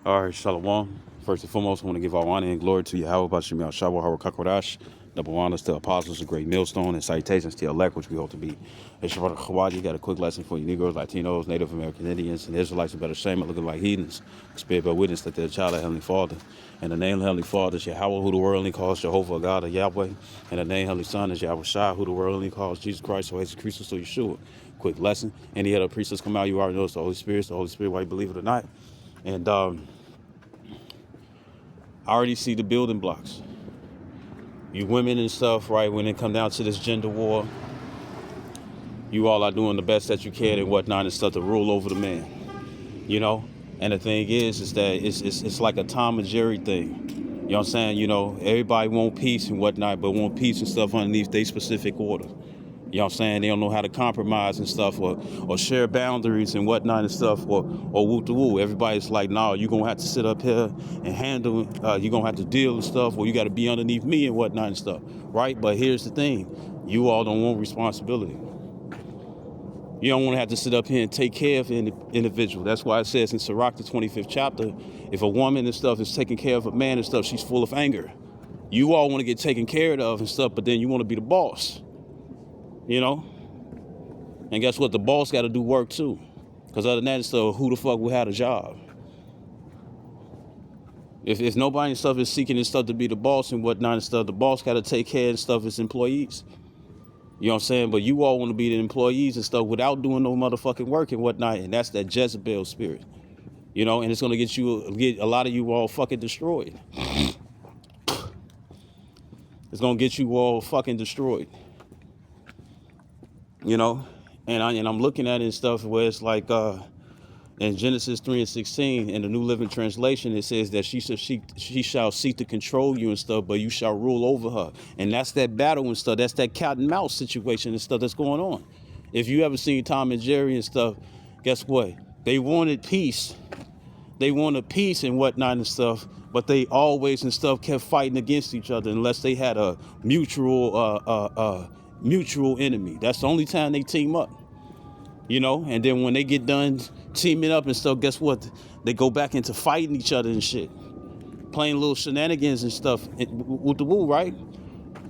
All right, Shalom. First and foremost, I want to give all honor and glory to Yahweh, Bashem Yahshua, Hara Kakodash, double honors to apostles, a great millstone, and salutations to elect, which we hope to be. Hey, Shabbat Chawadi, got a quick lesson for you Negroes, Latinos, Native American Indians, and Israelites who better shame it, looking like heathens. Spirit bear witness that they're a child of Heavenly Father. And the name of the Heavenly Father is Yahweh, who the world only calls Jehovah, God of Yahweh. And the name of the Heavenly Son is Yahweh Shai, who the world only calls Jesus Christ, or Jesus Christ, so Yeshua. Quick lesson. Any other priests come out, you already know it's the Holy Spirit. It's the Holy Spirit, whether you believe it or not. And, I already see the building blocks. You women and stuff, right? When it come down to this gender war, you all are doing the best that you can and whatnot and stuff to rule over the man, you know? And the thing is that it's like a Tom and Jerry thing. You know what I'm saying? You know, everybody want peace and whatnot, but want peace and stuff underneath their specific order. You know what I'm saying? They don't know how to compromise and stuff or share boundaries and whatnot and stuff or woo to woo. Everybody's like, no, you're going to have to sit up here and handle, you're going to have to deal with stuff or you got to be underneath me and whatnot and stuff, right? But here's the thing. You all don't want responsibility. You don't want to have to sit up here and take care of an individual. That's why it says in Sirach, the 25th chapter, if a woman and stuff is taking care of a man and stuff, she's full of anger. You all want to get taken care of and stuff, but then you want to be the boss. You know, and guess what? The boss got to do work too, because other than that, so who the fuck will have a job? If nobody and stuff is seeking and stuff to be the boss and whatnot and stuff, the boss got to take care of stuff as employees. You know what I'm saying? But you all want to be the employees and stuff without doing no motherfucking work and whatnot, and that's that Jezebel spirit. You know, and it's gonna get a lot of you all fucking destroyed. It's gonna get you all fucking destroyed. You know, and I'm looking at it and stuff where it's like in Genesis 3:16 in the New Living Translation, it says that she shall seek to control you and stuff, but you shall rule over her. And that's that battle and stuff. That's that cat and mouse situation and stuff that's going on. If you ever seen Tom and Jerry and stuff, guess what? They wanted peace. They wanted peace and whatnot and stuff, but they always and stuff kept fighting against each other unless they had a mutual enemy. That's the only time they team up, you know. And then when they get done teaming up and stuff, guess what? They go back into fighting each other and shit, playing little shenanigans and stuff with the woo, right?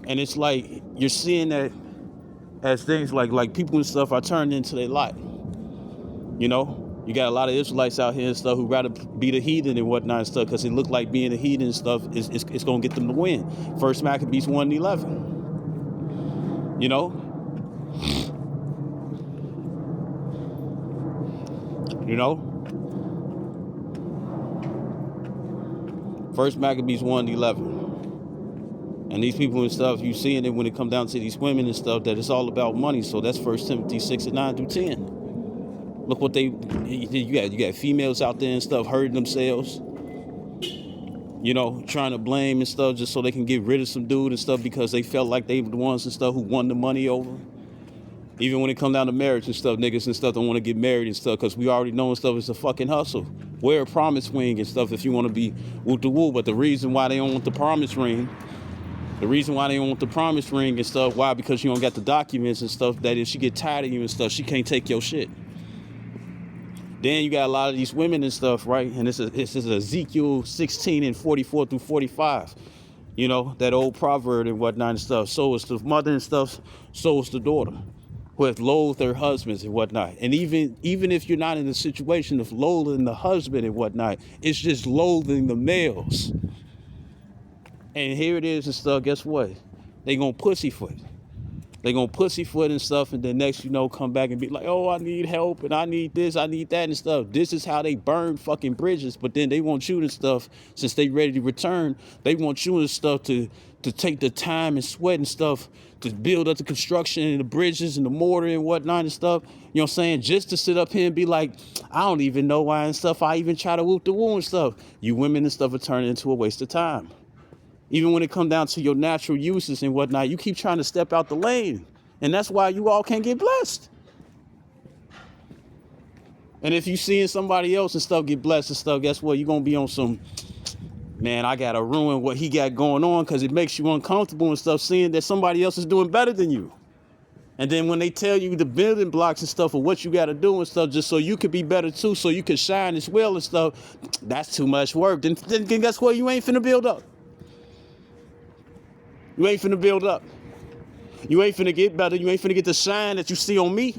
And it's like you're seeing that as things like people and stuff are turned into their lot. You know, you got a lot of Israelites out here and stuff who rather be the heathen and whatnot and stuff because it look like being a heathen and stuff is gonna get them to win. First Maccabees 1:11. You know, First Maccabees 1:11. And these people and stuff, you seeing it when it come down to these women and stuff, that it's all about money. So that's First Timothy 6:9-10. Look what you got females out there and stuff hurting themselves. You know, trying to blame and stuff just so they can get rid of some dude and stuff because they felt like they were the ones and stuff who won the money over. Even when it come down to marriage and stuff, niggas and stuff don't want to get married and stuff because we already know and stuff it's a fucking hustle. Wear a promise ring and stuff if you want to be woo to woo. But the reason why they don't want the promise ring, and stuff, why? Because you don't got the documents and stuff that if she get tired of you and stuff, she can't take your shit. Then you got a lot of these women and stuff, right? And this is Ezekiel 16:44-45. You know, that old proverb and whatnot and stuff. So is the mother and stuff, so is the daughter, who have loathed their husbands and whatnot. And even if you're not in the situation of loathing the husband and whatnot, it's just loathing the males. And here it is and stuff, guess what? They gonna pussyfoot. They gonna pussyfoot and stuff, and then next come back and be like, oh, I need help, and I need this, I need that and stuff. This is how they burn fucking bridges, but then they want you and stuff, since they ready to return, they want you and stuff to take the time and sweat and stuff to build up the construction and the bridges and the mortar and whatnot and stuff, you know what I'm saying, just to sit up here and be like, I don't even know why and stuff, I even try to whoop the woo and stuff. You women and stuff are turning into a waste of time. Even when it comes down to your natural uses and whatnot, you keep trying to step out the lane. And that's why you all can't get blessed. And if you seeing somebody else and stuff get blessed and stuff, guess what? You're going to be on some, man, I got to ruin what he got going on because it makes you uncomfortable and stuff seeing that somebody else is doing better than you. And then when they tell you the building blocks and stuff of what you got to do and stuff, just so you could be better too, so you can shine as well and stuff, that's too much work. Then guess what? You ain't finna build up. You ain't finna build up. You ain't finna get better. You ain't finna get the shine that you see on me.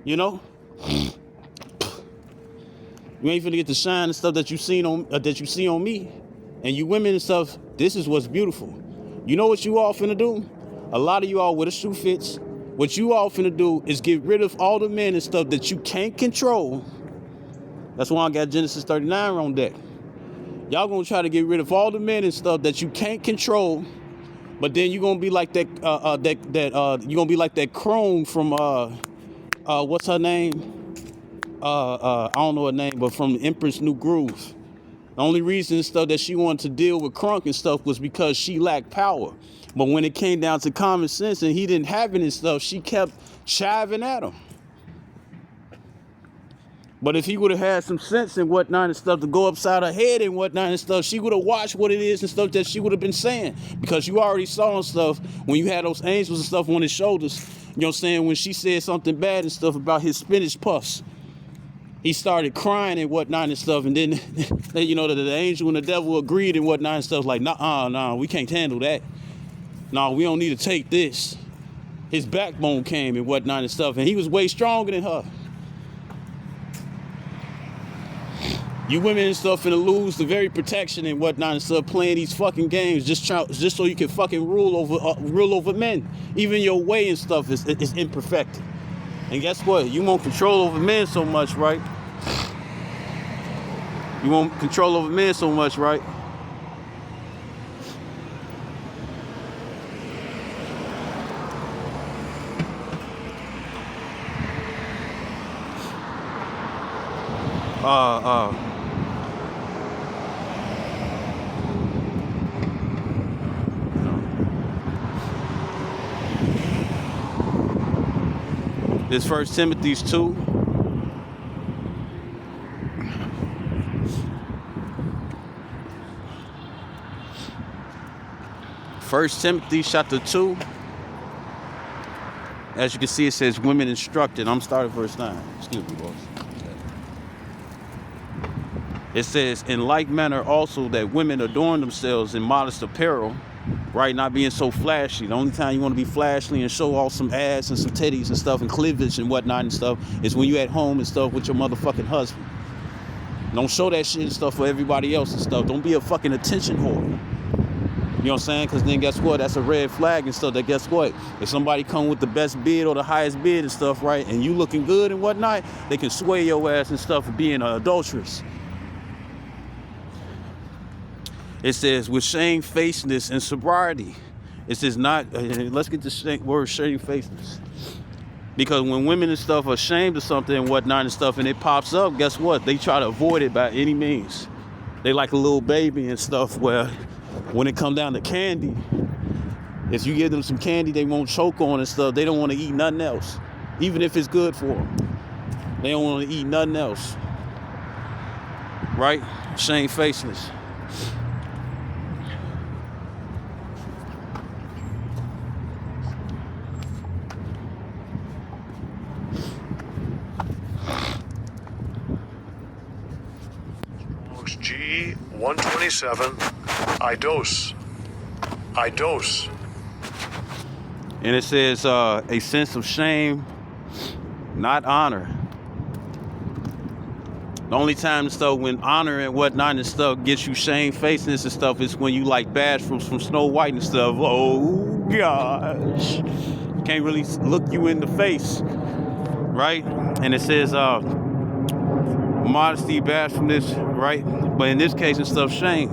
You know? You ain't finna get the shine and stuff that you see on me. And you women and stuff, this is what's beautiful. You know what you all finna do? A lot of you all, where the shoe fits, what you all finna do is get rid of all the men and stuff that you can't control. That's why I got Genesis 39 on deck. Y'all gonna try to get rid of all the men and stuff that you can't control, but then you're gonna be like that you're gonna be like that crone from what's her name? I don't know her name, but from Empress New Groove. The only reason and stuff that she wanted to deal with Crunk and stuff was because she lacked power. But when it came down to common sense and he didn't have it and stuff, she kept chiving at him. But if he would have had some sense and whatnot and stuff to go upside her head and whatnot and stuff, she would have watched what it is and stuff that she would have been saying. Because you already saw and stuff when you had those angels and stuff on his shoulders. You know what I'm saying? When she said something bad and stuff about his spinach puffs, he started crying and whatnot and stuff. And then, you know, the angel and the devil agreed and whatnot and stuff like, nah, we can't handle that. No, we don't need to take this. His backbone came and whatnot and stuff. And he was way stronger than her. You women and stuff finna lose the very protection and whatnot and stuff playing these fucking games just so you can fucking rule over men. Even your way and stuff is imperfect. And guess what? You won't control over men so much, right? You won't control over men so much, right? This 1 Timothy 2. 1 Timothy chapter 2. As you can see, it says women instructed. I'm starting verse 9. Excuse me, boss. It says, in like manner also that women adorn themselves in modest apparel, right? Not being so flashy. The only time you want to be flashy and show off some ass and some titties and stuff and cleavage and whatnot and stuff is when you at home and stuff with your motherfucking husband. Don't show that shit and stuff for everybody else and stuff. Don't be a fucking attention whore. You know what I'm saying? Because then guess what? That's a red flag and stuff. That guess what? If somebody come with the best bid or the highest bid and stuff, right? And you looking good and whatnot, they can sway your ass and stuff for being an adulteress. It says, with shamefacedness and sobriety. It says not, let's get the word shamefacedness. Because when women and stuff are ashamed of something and whatnot and stuff and it pops up, guess what? They try to avoid it by any means. They like a little baby and stuff where when it come down to candy, if you give them some candy they won't choke on and stuff, they don't want to eat nothing else. Even if it's good for them. They don't want to eat nothing else. Right? Shamefacedness. G127, I dose. And it says a sense of shame, not honor. The only time and stuff when honor and whatnot and stuff gets you shamefacedness and stuff is when you like Bashrooms from Snow White and stuff. Oh gosh. Can't really look you in the face. Right? And it says modesty, bashfulness, right? But in this case and stuff, shame.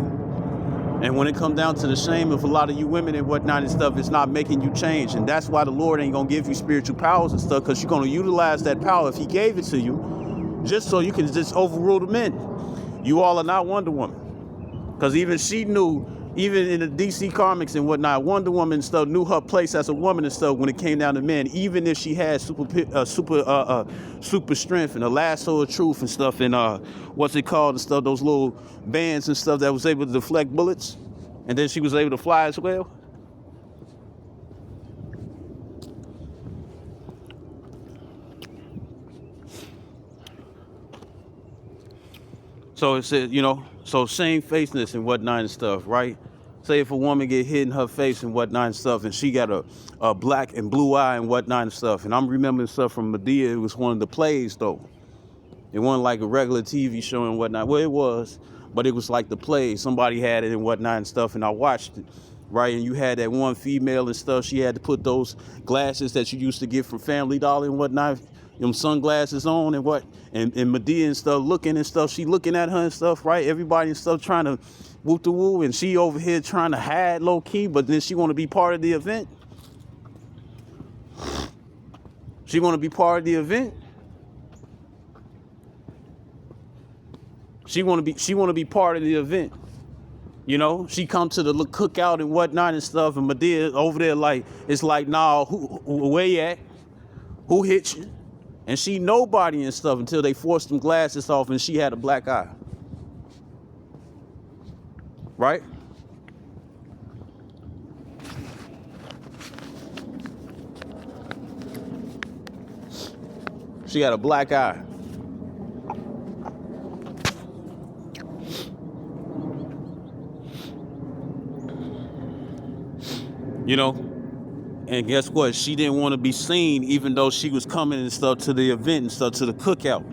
And when it comes down to the shame of a lot of you women and whatnot and stuff, it's not making you change. And that's why the Lord ain't gonna give you spiritual powers and stuff, because you're gonna utilize that power if he gave it to you, just so you can just overrule the men. You all are not Wonder Woman. Because even she knew, even in the DC comics and whatnot, Wonder Woman and stuff knew her place as a woman and stuff when it came down to men, even if she had super strength and a lasso of truth and stuff and what's it called and stuff, those little bands and stuff that was able to deflect bullets, and then she was able to fly as well. So it said, so shamefacedness and whatnot and stuff, right? Say if a woman get hit in her face and whatnot and stuff, and she got a black and blue eye and whatnot and stuff. And I'm remembering stuff from Medea. It was one of the plays though. It wasn't like a regular TV show and whatnot. Well, it was, but it was like the play. Somebody had it and whatnot and stuff, and I watched it, right? And you had that one female and stuff. She had to put those glasses that you used to get from Family Dollar and whatnot, them sunglasses on and what, and Medea and stuff looking and stuff. She looking at her and stuff, right? Everybody and stuff trying to whoop the woo, and she over here trying to hide low key, but then she want to be part of the event. She want to be part of the event. She want to be part of the event. She come to the cookout and whatnot and stuff, and Medea over there like, it's like, nah, where you at? Who hit you? And she nobody and stuff until they forced them glasses off and she had a black eye. Right? She had a black eye. And guess what? She didn't want to be seen, even though she was coming and stuff to the event and stuff, to the cookout.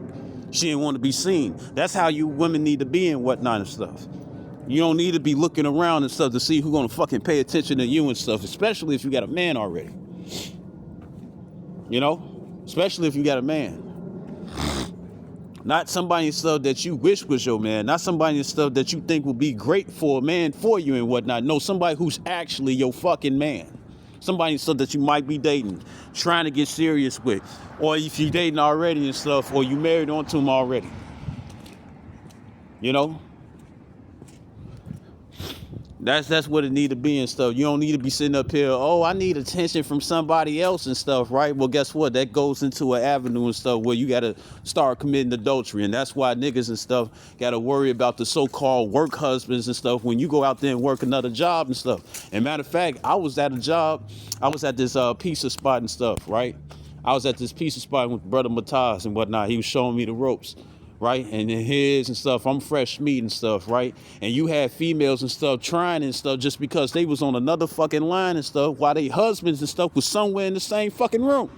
She didn't want to be seen. That's how you women need to be and whatnot and stuff. You don't need to be looking around and stuff to see who's going to fucking pay attention to you and stuff, especially if you got a man already. Especially if you got a man. Not somebody and stuff that you wish was your man. Not somebody and stuff that you think would be great for a man for you and whatnot. No, somebody who's actually your fucking man. Somebody and stuff that you might be dating, trying to get serious with. Or if you're dating already and stuff, or you married onto him already. That's what it need to be and stuff. You don't need to be sitting up here, oh, I need attention from somebody else and stuff, right? Well, guess what? That goes into an avenue and stuff where you got to start committing adultery. And that's why niggas and stuff got to worry about the so-called work husbands and stuff when you go out there and work another job and stuff. And matter of fact, I was at a job. I was at this pizza spot and stuff, right? I was at this pizza spot with Brother Mataz and whatnot. He was showing me the ropes. Right? And then his and stuff, I'm fresh meat and stuff, right? And you had females and stuff trying and stuff just because they was on another fucking line and stuff while they husbands and stuff was somewhere in the same fucking room.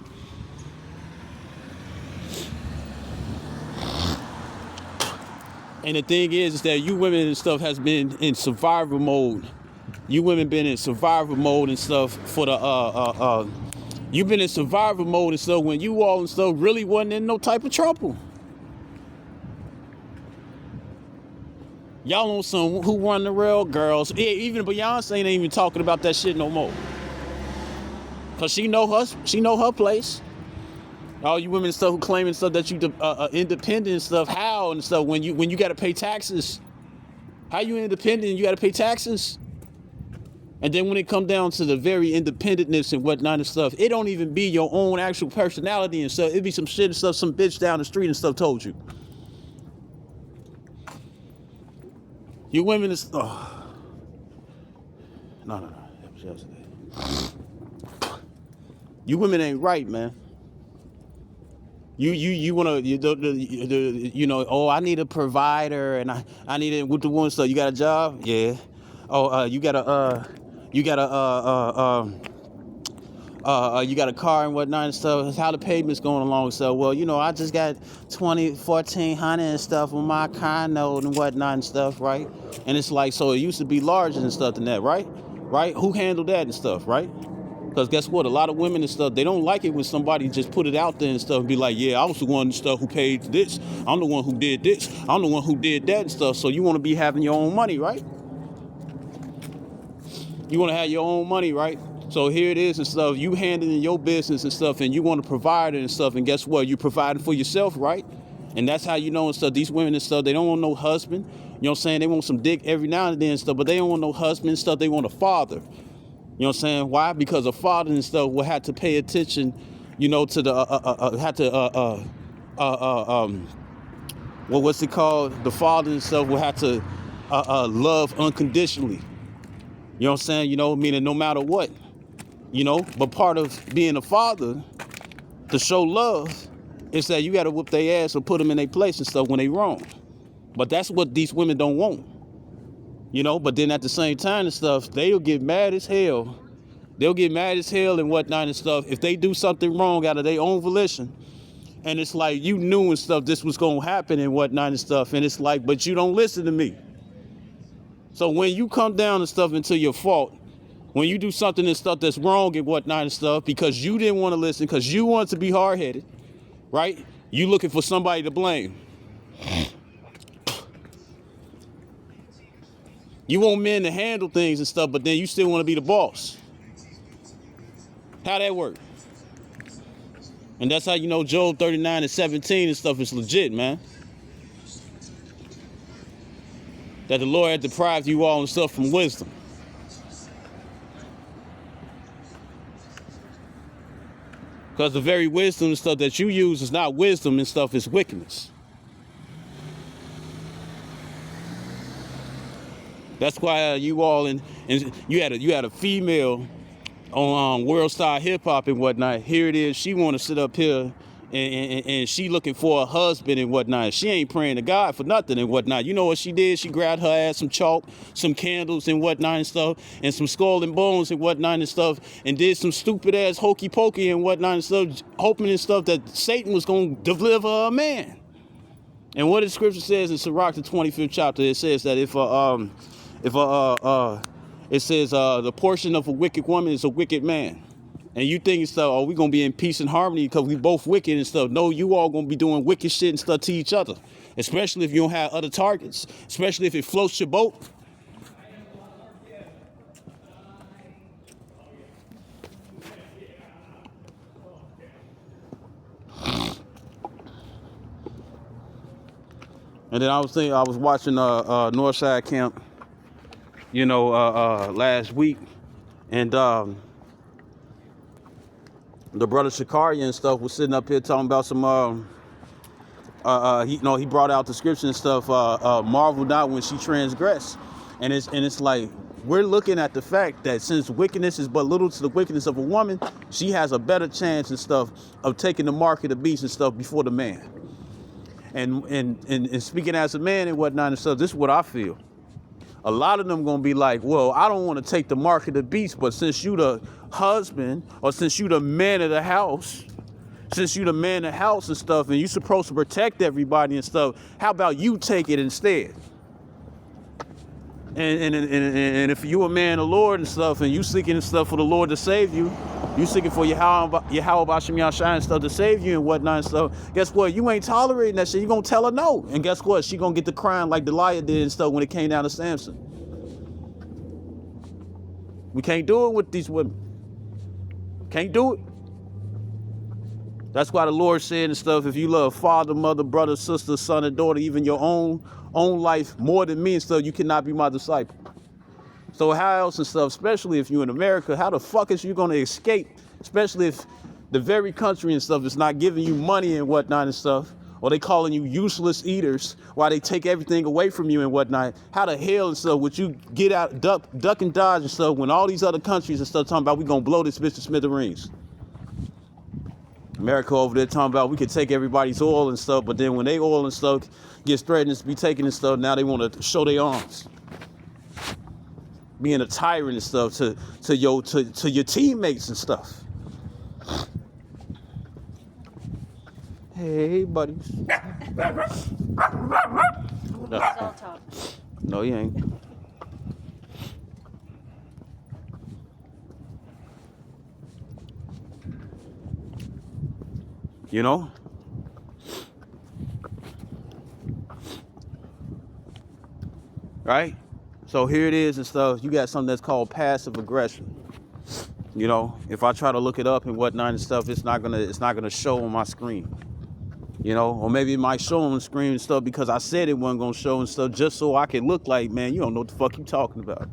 And the thing is that you women and stuff has been in survival mode. You women been in survival mode and stuff for the, you've been in survival mode and stuff when you all and stuff really wasn't in no type of trouble. Y'all on some Who Run the Rail girls. Even Beyonce ain't even talking about that shit no more. Cause she know her place. All you women and stuff who claiming stuff that you independent and stuff. How and stuff when you gotta pay taxes. How you independent and you gotta pay taxes? And then when it come down to the very independentness and whatnot and stuff, it don't even be your own actual personality and stuff. It be some shit and stuff some bitch down the street and stuff told you. You women is no. That was yesterday. You women ain't right, man. You wanna oh, I need a provider and I need it with the one stuff. You got a job? Yeah. Oh, you got a car and whatnot and stuff. How the payments going along? So, well, I just got $1,400 and stuff on my car note and whatnot and stuff, right? And it's like, so it used to be larger and stuff than that, right? Right? Who handled that and stuff, right? Because guess what? A lot of women and stuff, they don't like it when somebody just put it out there and stuff and be like, yeah, I was the one and stuff who paid this. I'm the one who did this. I'm the one who did that and stuff. So you want to be having your own money, right? You want to have your own money, right? So here it is and stuff. You handling your business and stuff, and you want to provide it and stuff. And guess what? You're providing for yourself, right? And that's how you know and stuff. These women and stuff, they don't want no husband. You know what I'm saying? They want some dick every now and then and stuff, but they don't want no husband and stuff. They want a father. You know what I'm saying? Why? Because a father and stuff will have to pay attention, to the what's it called? The father and stuff will have to love unconditionally. You know what I'm saying? Meaning no matter what. But part of being a father, to show love, is that you got to whoop their ass or put them in their place and stuff when they wrong. But that's what these women don't want. You know, but then at the same time and stuff, they'll get mad as hell. They'll get mad as hell and whatnot and stuff if they do something wrong out of their own volition. And it's like, you knew and stuff this was going to happen and whatnot and stuff. And it's like, but you don't listen to me. So when you come down and stuff into your fault, when you do something and stuff that's wrong and whatnot and stuff, because you didn't want to listen, because you want to be hard-headed, right? You looking for somebody to blame. You want men to handle things and stuff, but then you still want to be the boss. How that work? And that's how you know Job 39:17 and stuff is legit, man. That the Lord had deprived you all and stuff from wisdom. Because the very wisdom and stuff that you use is not wisdom and stuff, it's wickedness. That's why you all and you had a female on World Star Hip Hop and whatnot. Here it is. She want to sit up here and she looking for a husband and whatnot. She ain't praying to God for nothing and whatnot. You know what she did? She grabbed her ass some chalk, some candles and whatnot and stuff, and some skull and bones and whatnot and stuff, and did some stupid ass hokey pokey and whatnot and stuff, hoping and stuff that Satan was going to deliver a man. And what the scripture says in Sirach, the 25th chapter, it says that it says the portion of a wicked woman is a wicked man. And you think stuff, oh, we gonna be in peace and harmony because we both wicked and stuff. No, you all gonna be doing wicked shit and stuff to each other. Especially if you don't have other targets. Especially if it floats your boat. And then I was watching Northside Camp, you know, last week, and the brother Shakari and stuff was sitting up here talking about some he brought out the scripture and stuff, marvel not when she transgressed. And it's like, we're looking at the fact that since wickedness is but little to the wickedness of a woman, she has a better chance and stuff of taking the mark of the beast and stuff before the man. And speaking as a man and whatnot and stuff, this is what I feel. A lot of them gonna be like, well, I don't want to take the mark of the beast, but since you the husband, or since you the man of the house, and stuff, and you supposed to protect everybody and stuff, how about you take it instead? And if you a man of the Lord and stuff, and you seeking and stuff for the Lord to save you, you seeking for Yahweh B'Shem Yahshai and stuff to save you and whatnot and stuff, guess what? You ain't tolerating that shit. You gonna tell her no. And guess what? She gonna get the crying like Delilah did and stuff when it came down to Samson. We can't do it with these women. Can't do it. That's why the Lord said and stuff, if you love father, mother, brother, sister, son, and daughter, even your own life more than me and stuff, you cannot be my disciple. So how else and stuff, especially if you're in America, how the fuck is you gonna escape? Especially if the very country and stuff is not giving you money and whatnot and stuff, or they calling you useless eaters while they take everything away from you and whatnot. How the hell and stuff would you get out, duck and dodge and stuff when all these other countries and stuff talking about we gonna blow this bitch to smithereens? America over there talking about we could take everybody's oil and stuff, but then when they oil and stuff gets threatened to be taken and stuff, now they want to show their arms. Being a tyrant and stuff to your teammates and stuff. Hey, buddies. No, you ain't. You know? Right? So here it is and stuff. You got something that's called passive aggression. You know, if I try to look it up and whatnot and stuff, it's not gonna show on my screen. You know, or maybe it might show on the screen and stuff because I said it wasn't gonna show and stuff just so I can look like, man, you don't know what the fuck you talking about.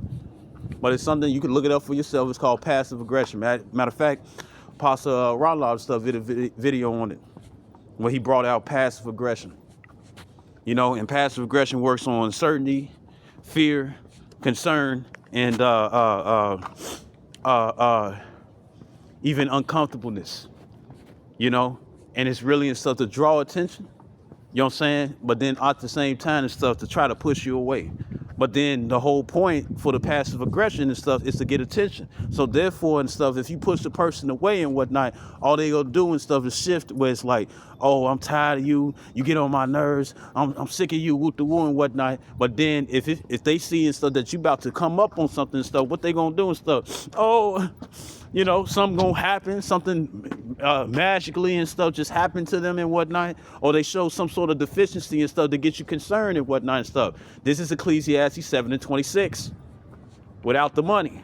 But it's something you can look it up for yourself. It's called passive aggression. Matter of fact, Pastor Ronald stuff did a video on it where he brought out passive aggression. You know, and passive aggression works on uncertainty, fear, concern, and even uncomfortableness. You know, and it's really in stuff to draw attention You know what I'm saying? But then at the same time and stuff to try to push you away. But then the whole point for the passive aggression and stuff is to get attention. So therefore and stuff, if you push the person away and whatnot, all they gonna do and stuff is shift where it's like, oh, I'm tired of you. You get on my nerves. I'm sick of you, whoop the woo and whatnot. But then if they see and stuff that you about to come up on something and stuff, what they gonna do and stuff? Oh, you know, something gonna happen, something magically and stuff just happen to them and whatnot, or they show some sort of deficiency and stuff to get you concerned and whatnot and stuff. This is Ecclesiastes 7:26. Without the money,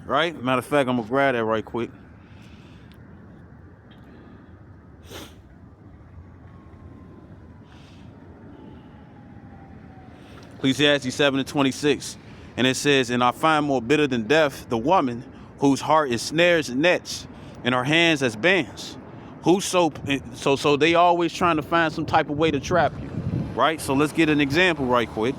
right? Matter of fact, I'm gonna grab that right quick. Ecclesiastes 7:26. And it says, and I find more bitter than death the woman whose heart is snares and nets, and her hands as bands. So they always trying to find some type of way to trap you, right? So let's get an example right quick.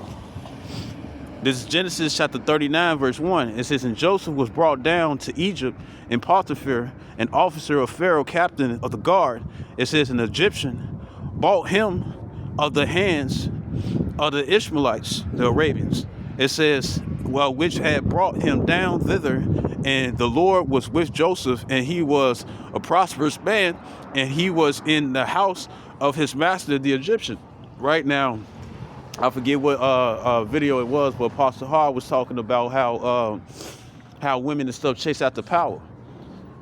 This is Genesis chapter 39, verse 1. It says, and Joseph was brought down to Egypt, and Potiphar, an officer of Pharaoh, captain of the guard, it says, an Egyptian, bought him of the hands of the Ishmaelites, the Arabians. It says, well, which had brought him down thither, and the Lord was with Joseph, and he was a prosperous man, and he was in the house of his master, the Egyptian. Right now, I forget what video it was, but Pastor Hard was talking about how women and stuff chase after power.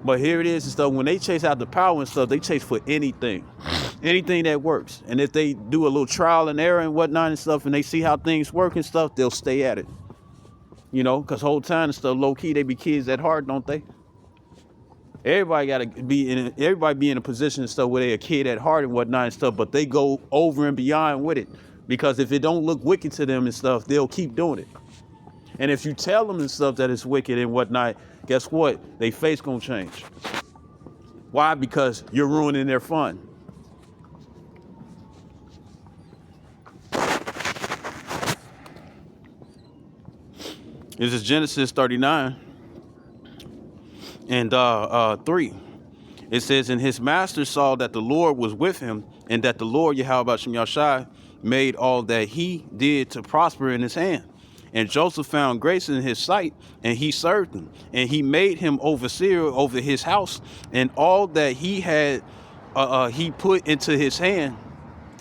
But here it is and stuff, when they chase after power and stuff, they chase for anything that works. And if they do a little trial and error and whatnot and stuff, and they see how things work and stuff, they'll stay at it. You know, because whole time and stuff, low key, they be kids at heart, don't they? Everybody gotta be in a position and stuff where they a kid at heart and whatnot and stuff, but they go over and beyond with it. Because if it don't look wicked to them and stuff, they'll keep doing it. And if you tell them and stuff that it's wicked and whatnot, guess what? They face gonna change. Why? Because you're ruining their fun. This is Genesis 39 and 3. It says, and his master saw that the Lord was with him, and that the Lord, Yahweh Shem Yahshai, made all that he did to prosper in his hand. And Joseph found grace in his sight, and he served him. And he made him overseer over his house, and all that he had he put into his hand.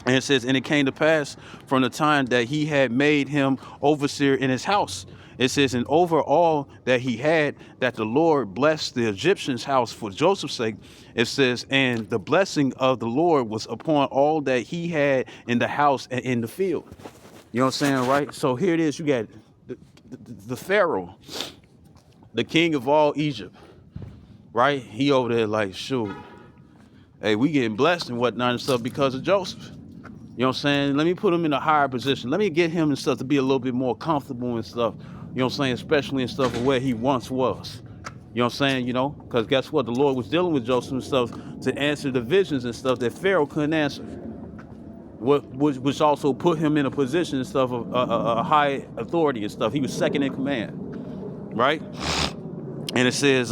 And it says, and it came to pass from the time that he had made him overseer in his house. It says, and over all that he had, that the Lord blessed the Egyptian's house for Joseph's sake. It says, and the blessing of the Lord was upon all that he had in the house and in the field. You know what I'm saying, right? So here it is. You got the Pharaoh, the king of all Egypt, right? He over there like, shoot, hey, we getting blessed and whatnot and stuff because of Joseph. You know what I'm saying? Let me put him in a higher position. Let me get him and stuff to be a little bit more comfortable and stuff. You know what I'm saying? Especially in stuff of where he once was. You know what I'm saying? You know, because guess what? The Lord was dealing with Joseph and stuff to answer the visions and stuff that Pharaoh couldn't answer. Which also put him in a position and stuff of a high authority and stuff. He was second in command, right? And it says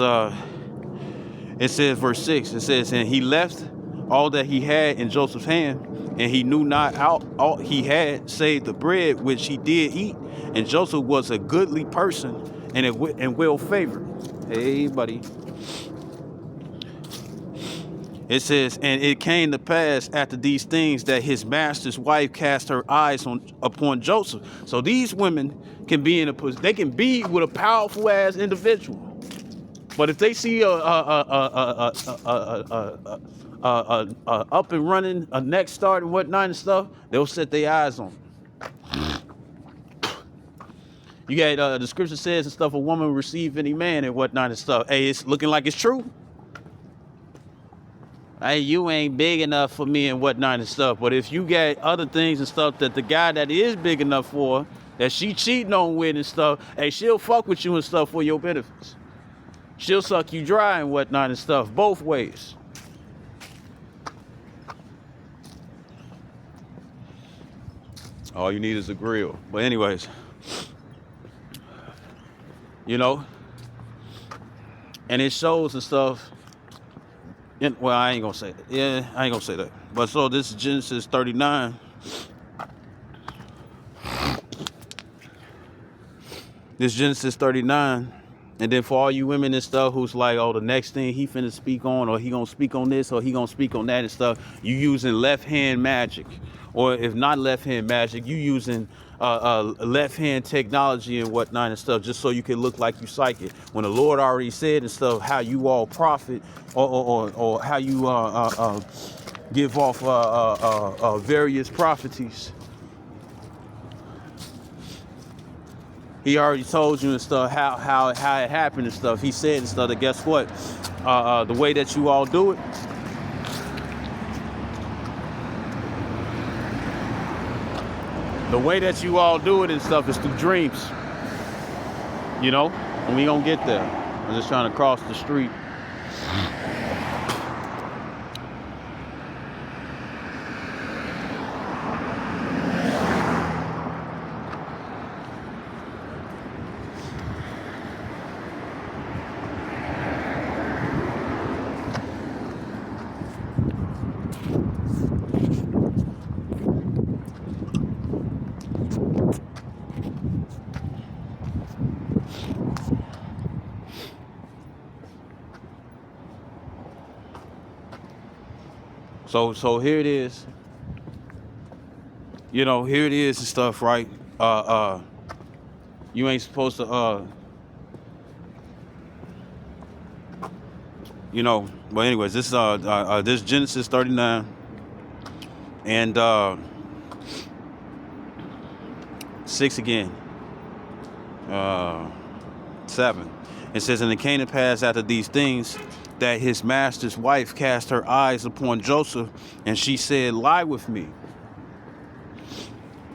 verse 6, it says, and he left all that he had in Joseph's hand, and he knew not all he had save the bread which he did eat. And Joseph was a goodly person and well favored. Hey, buddy. It says, and it came to pass after these things that his master's wife cast her eyes upon Joseph. So these women can be they can be with a powerful ass individual, but if they see a up and running, a next start and whatnot and stuff, they'll set their eyes on. You got the scripture says and stuff, a woman will receive any man and whatnot and stuff. Hey, it's looking like it's true. Hey, you ain't big enough for me and whatnot and stuff. But if you got other things and stuff that the guy that is big enough for, that she cheating on with and stuff, hey, she'll fuck with you and stuff for your benefits. She'll suck you dry and whatnot and stuff, both ways. All you need is a grill. But anyways, you know, and it shows and stuff Well, I ain't gonna say that. Yeah, I ain't gonna say that. But so this is Genesis 39. This Genesis 39. And then for all you women and stuff who's like, oh, the next thing he finna speak on, or he gonna speak on this, or he gonna speak on that and stuff, you using left hand magic. Or if not left hand magic, you using left hand technology and whatnot and stuff, just so you can look like you psychic. When the Lord already said and stuff, how you all profit or how you give off various prophecies. He already told you and stuff how it happened and stuff. He said and stuff that guess what? The way that you all do it. The way that you all do it and stuff is through dreams. You know? And we gonna get there. I'm just trying to cross the street. So here it is. You know, here it is and stuff, right? You ain't supposed to you know, but anyways, this this Genesis 39 and 6 again. 7. It says, and it came to pass after these things that his master's wife cast her eyes upon Joseph, and she said, lie with me.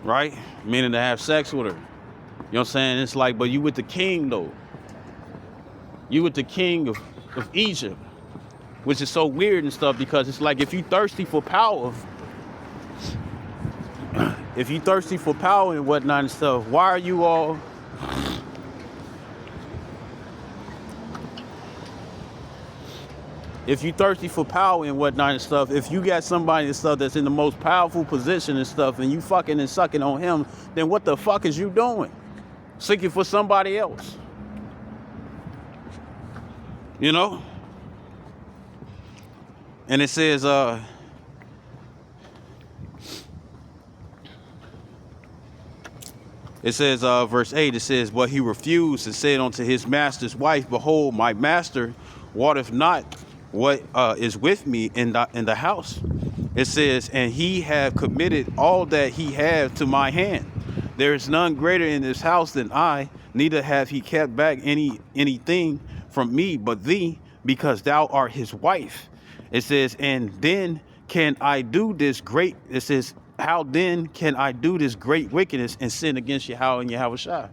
Right? Meaning to have sex with her. You know what I'm saying? It's like, but you with the king though. You with the king of Egypt. Which is so weird and stuff, because it's like if you thirsty for power, and whatnot and stuff, why are you all if you thirsty for power and whatnot and stuff, if you got somebody and stuff that's in the most powerful position and stuff, and you fucking and sucking on him, then what the fuck is you doing? Seeking for somebody else. You know? And it says, verse 8, it says, but he refused and said unto his master's wife, behold, my master wotteth not what is with me in the house. It says, and he have committed all that he have to my hand. There is none greater in this house than I, neither have he kept back anything from me but thee, because thou art his wife. It says, and then can I do this great, it says, how then can I do this great wickedness and sin against Yahweh and Yahweh Shai?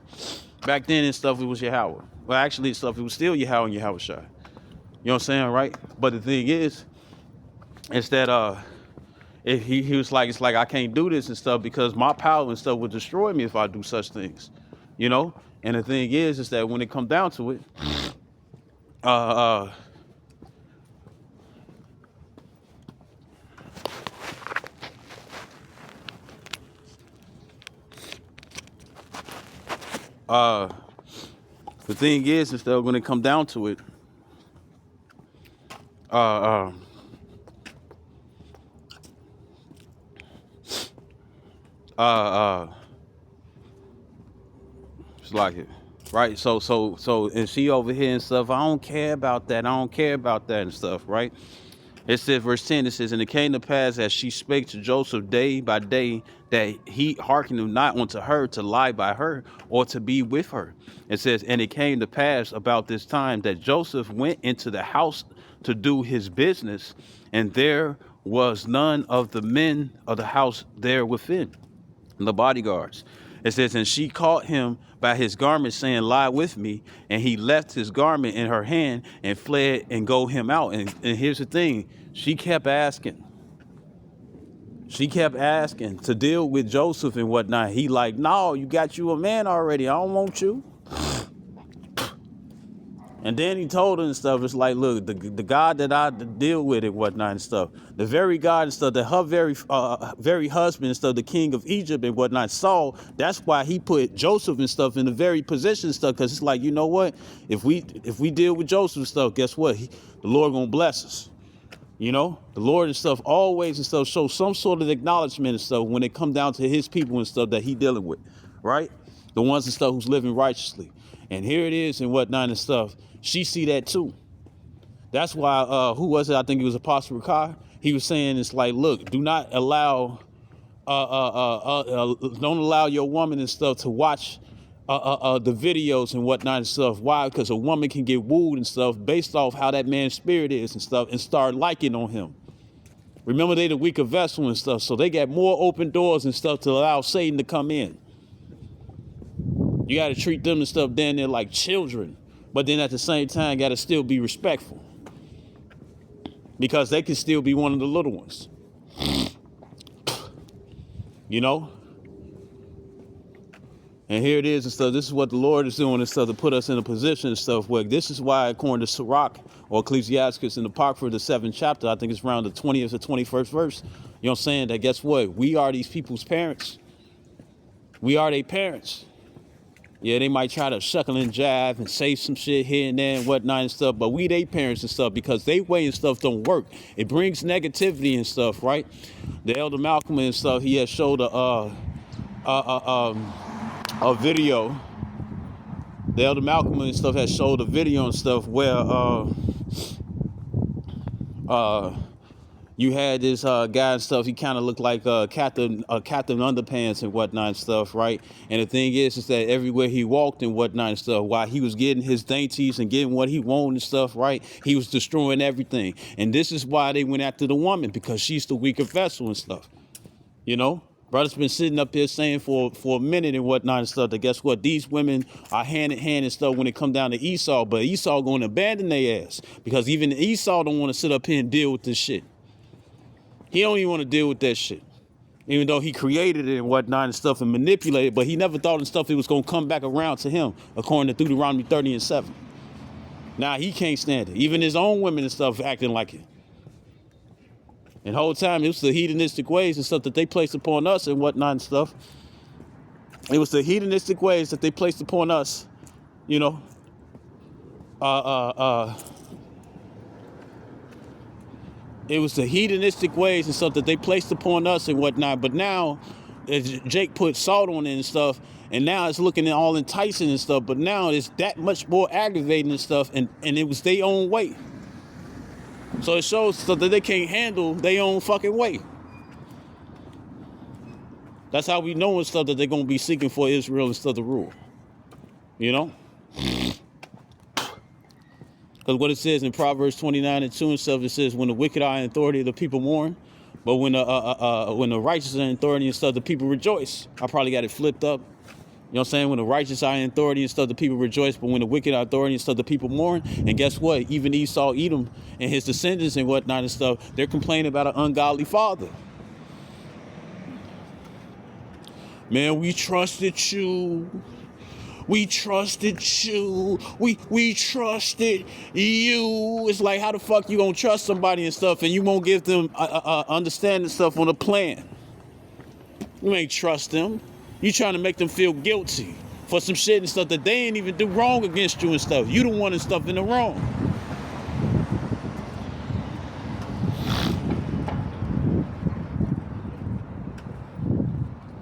Back then and stuff, it was Yahweh. Well, actually, and stuff, it was still Yahweh and Yahweh Shai. You know what I'm saying, right? But the thing is that if he was like, it's like, I can't do this and stuff because my power and stuff would destroy me if I do such things, you know? And the thing is that when it comes down to it, the thing is that when it come down to it, it's like it, right? So, and she over here and stuff, I don't care about that. I don't care about that and stuff, right? It says, verse 10, it says, and it came to pass as she spake to Joseph day by day, that he hearkened not unto her to lie by her or to be with her. It says, and it came to pass about this time that Joseph went into the house to do his business, and there was none of the men of the house there within, the bodyguards. It says, and she caught him by his garment, saying, lie with me. And he left his garment in her hand and fled and go him out. And here's the thing. She kept asking. She kept asking to deal with Joseph and whatnot. He like, no, you got you a man already. I don't want you. And then he told her and stuff, it's like, look, the God that I deal with and whatnot and stuff, the very God and stuff, that her very husband and stuff, the king of Egypt and whatnot, Saul, that's why he put Joseph and stuff in the very position and stuff, because it's like, you know what? If we deal with Joseph and stuff, guess what? The Lord gonna bless us. You know, the Lord and stuff always and stuff show some sort of acknowledgement and stuff when it come down to his people and stuff that he dealing with, right? The ones and stuff who's living righteously. And here it is and whatnot and stuff. She see that too. That's why, who was it? I think it was Apostle Ricard. He was saying, it's like, look, do not allow, don't allow your woman and stuff to watch the videos and whatnot and stuff. Why? Because a woman can get wooed and stuff based off how that man's spirit is and stuff and start liking on him. Remember, they the weaker vessel and stuff, so they got more open doors and stuff to allow Satan to come in. You got to treat them and stuff down there like children, but then at the same time, got to still be respectful, because they can still be one of the little ones. You know? And here it is and stuff. This is what the Lord is doing and stuff to put us in a position and stuff where this is why, according to Sirach or Ecclesiastes in the Apocrypha, the 7th chapter, I think it's around the 20th or 21st verse. You know what I'm saying? That guess what? We are these people's parents. We are their parents. Yeah, they might try to shuckle and jive and say some shit here and there and whatnot and stuff, but we they parents and stuff, because they way and stuff don't work. It brings negativity and stuff, right? The Elder Malcolm and stuff, he had showed a video. The Elder Malcolm and stuff had showed a video and stuff where you had this guy and stuff. He kind of looked like Captain Underpants and whatnot and stuff, right? And the thing is that everywhere he walked and whatnot and stuff, while he was getting his dainties and getting what he wanted and stuff, right? He was destroying everything. And this is why they went after the woman, because she's the weaker vessel and stuff. You know, brother's been sitting up here saying for a minute and whatnot and stuff that guess what? These women are hand in hand and stuff when it come down to Esau, but Esau going to abandon their ass, because even Esau don't want to sit up here and deal with this shit. He don't even want to deal with that shit, even though he created it and whatnot and stuff and manipulated, but he never thought and stuff it was going to come back around to him, according to Deuteronomy 30:7. Now he can't stand it. Even his own women and stuff acting like it. And the whole time it was the hedonistic ways and stuff that they placed upon us and whatnot and stuff. It was the hedonistic ways that they placed upon us, you know. It was the hedonistic ways and stuff that they placed upon us and whatnot. But now, Jake put salt on it and stuff, and now it's looking all enticing and stuff. But now it's that much more aggravating and stuff, and it was their own way. So it shows stuff that they can't handle their own fucking way. That's how we know and stuff that they're going to be seeking for Israel and stuff to rule. You know? Because what it says in Proverbs 29:2 and stuff, it says, when the wicked are in authority, the people mourn. But when the righteous are in authority and stuff, the people rejoice. I probably got it flipped up. You know what I'm saying? When the righteous are in authority and stuff, the people rejoice. But when the wicked are in authority and stuff, the people mourn. And guess what? Even Esau, Edom, and his descendants and whatnot and stuff, they're complaining about an ungodly father. Man, we trusted you. We trusted you. We trusted you. It's like, how the fuck you gonna trust somebody and stuff, and you won't give them understanding stuff on a plan? You ain't trust them. You trying to make them feel guilty for some shit and stuff that they ain't even do wrong against you and stuff. You the one and stuff in the wrong.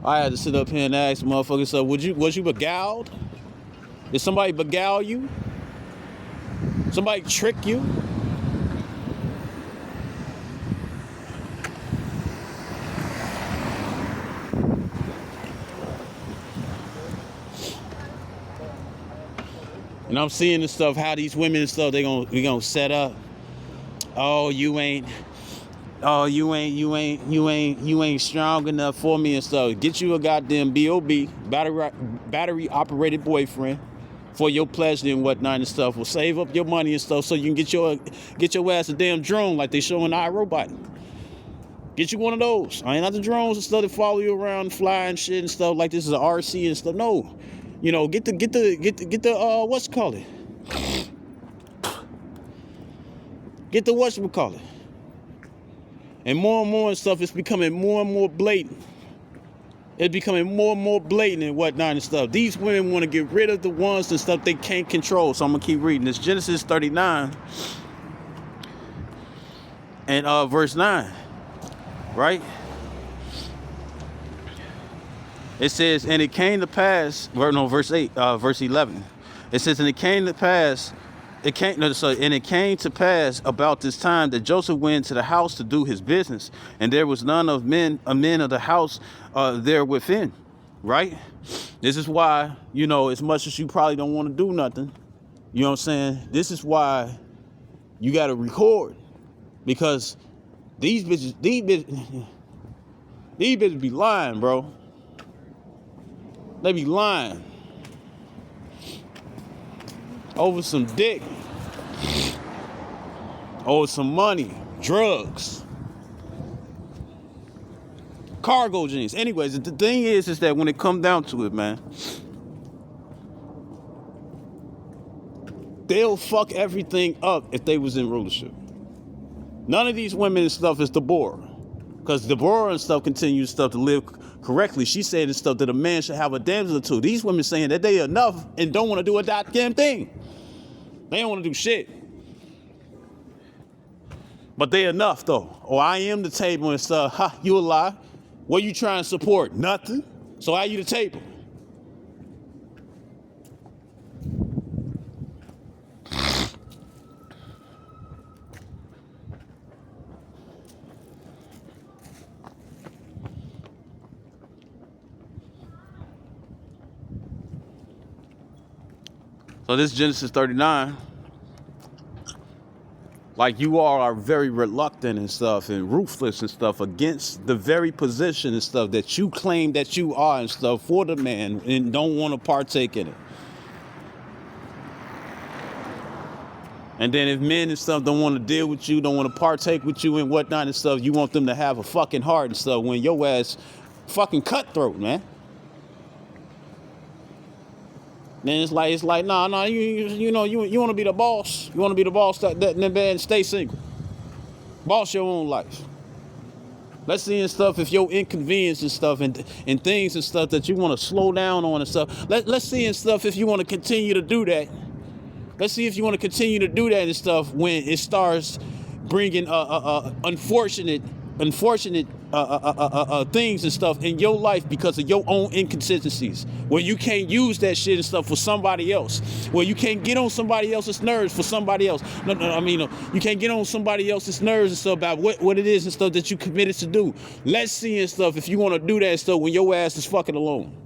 I had to sit up here and ask motherfuckers, so was you beguiled? Did somebody beguile you? Somebody trick you? And I'm seeing this stuff, how these women and stuff, we gonna set up. Oh, you ain't strong enough for me and stuff. Get you a goddamn BOB, battery operated boyfriend, for your pleasure and whatnot and stuff. Will save up your money and stuff so you can get your ass a damn drone like they show in iRobot. Get you one of those. I ain't not the drones and stuff that follow you around and fly and shit and stuff like this is an RC and stuff. No, you know, get the what's it called? Get the whatchamacallit. And more and stuff, it's becoming more and more blatant. It's becoming more and more blatant and whatnot and stuff. These women want to get rid of the ones and stuff they can't control. So I'm going to keep reading this. Genesis 39 and verse 9, right? It says, and it came to pass, verse 8, verse 11. It says, and it came to pass, and it came to pass about this time that Joseph went to the house to do his business, and there was none of men of the house there within, right? This is why, you know, as much as you probably don't want to do nothing, you know what I'm saying? This is why you got to record, because these bitches be lying, bro. They be lying over some dick, over some money, drugs, cargo jeans. Anyways, the thing is that when it comes down to it, man, they'll fuck everything up if they was in rulership. None of these women and stuff is Deborah, because Deborah and stuff continues stuff to live correctly. She said and stuff that a man should have a damsel or two. These women saying that they enough and don't want to do a goddamn thing. They don't want to do shit. But they enough though. Oh, I am the table and stuff. Ha, you a lie. What you trying to support? Nothing. So how you the table? So this Genesis 39, like you all are very reluctant and stuff and ruthless and stuff against the very position and stuff that you claim that you are and stuff for the man and don't want to partake in it. And then if men and stuff don't want to deal with you, don't want to partake with you and whatnot and stuff, you want them to have a fucking heart and stuff when your ass fucking cutthroat, man. Then it's like, nah, you know, you want to be the boss. You want to be the boss that man, stay single. Boss your own life. Let's see and stuff if your inconvenience and stuff and things and stuff that you want to slow down on and stuff. Let's see and stuff if you want to continue to do that. Let's see if you want to continue to do that and stuff when it starts bringing unfortunate things and stuff in your life because of your own inconsistencies, where you can't use that shit and stuff for somebody else, where you can't get on somebody else's nerves for somebody else. You can't get on somebody else's nerves and stuff about what it is and stuff that you committed to do. Let's see and stuff if you want to do that stuff when your ass is fucking alone.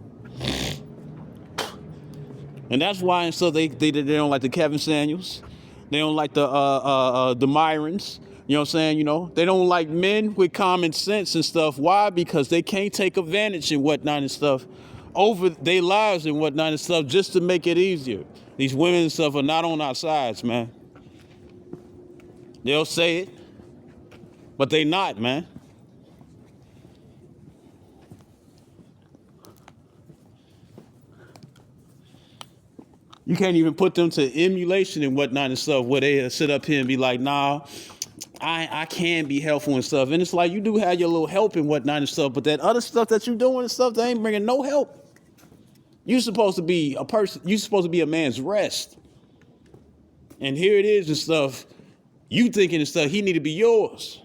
And that's why and stuff they don't like the Kevin Samuels, they don't like the Myrons. You know what I'm saying? You know, they don't like men with common sense and stuff. Why? Because they can't take advantage and whatnot and stuff over their lives and whatnot and stuff just to make it easier. These women and stuff are not on our sides, man. They'll say it, but they not, man. You can't even put them to emulation and whatnot and stuff where they sit up here and be like, nah, I can be helpful and stuff. And it's like, you do have your little help and whatnot and stuff, but that other stuff that you doing and stuff, that ain't bringing no help. You're supposed to be a person, you're supposed to be a man's rest. And here it is and stuff, you thinking and stuff, he need to be yours.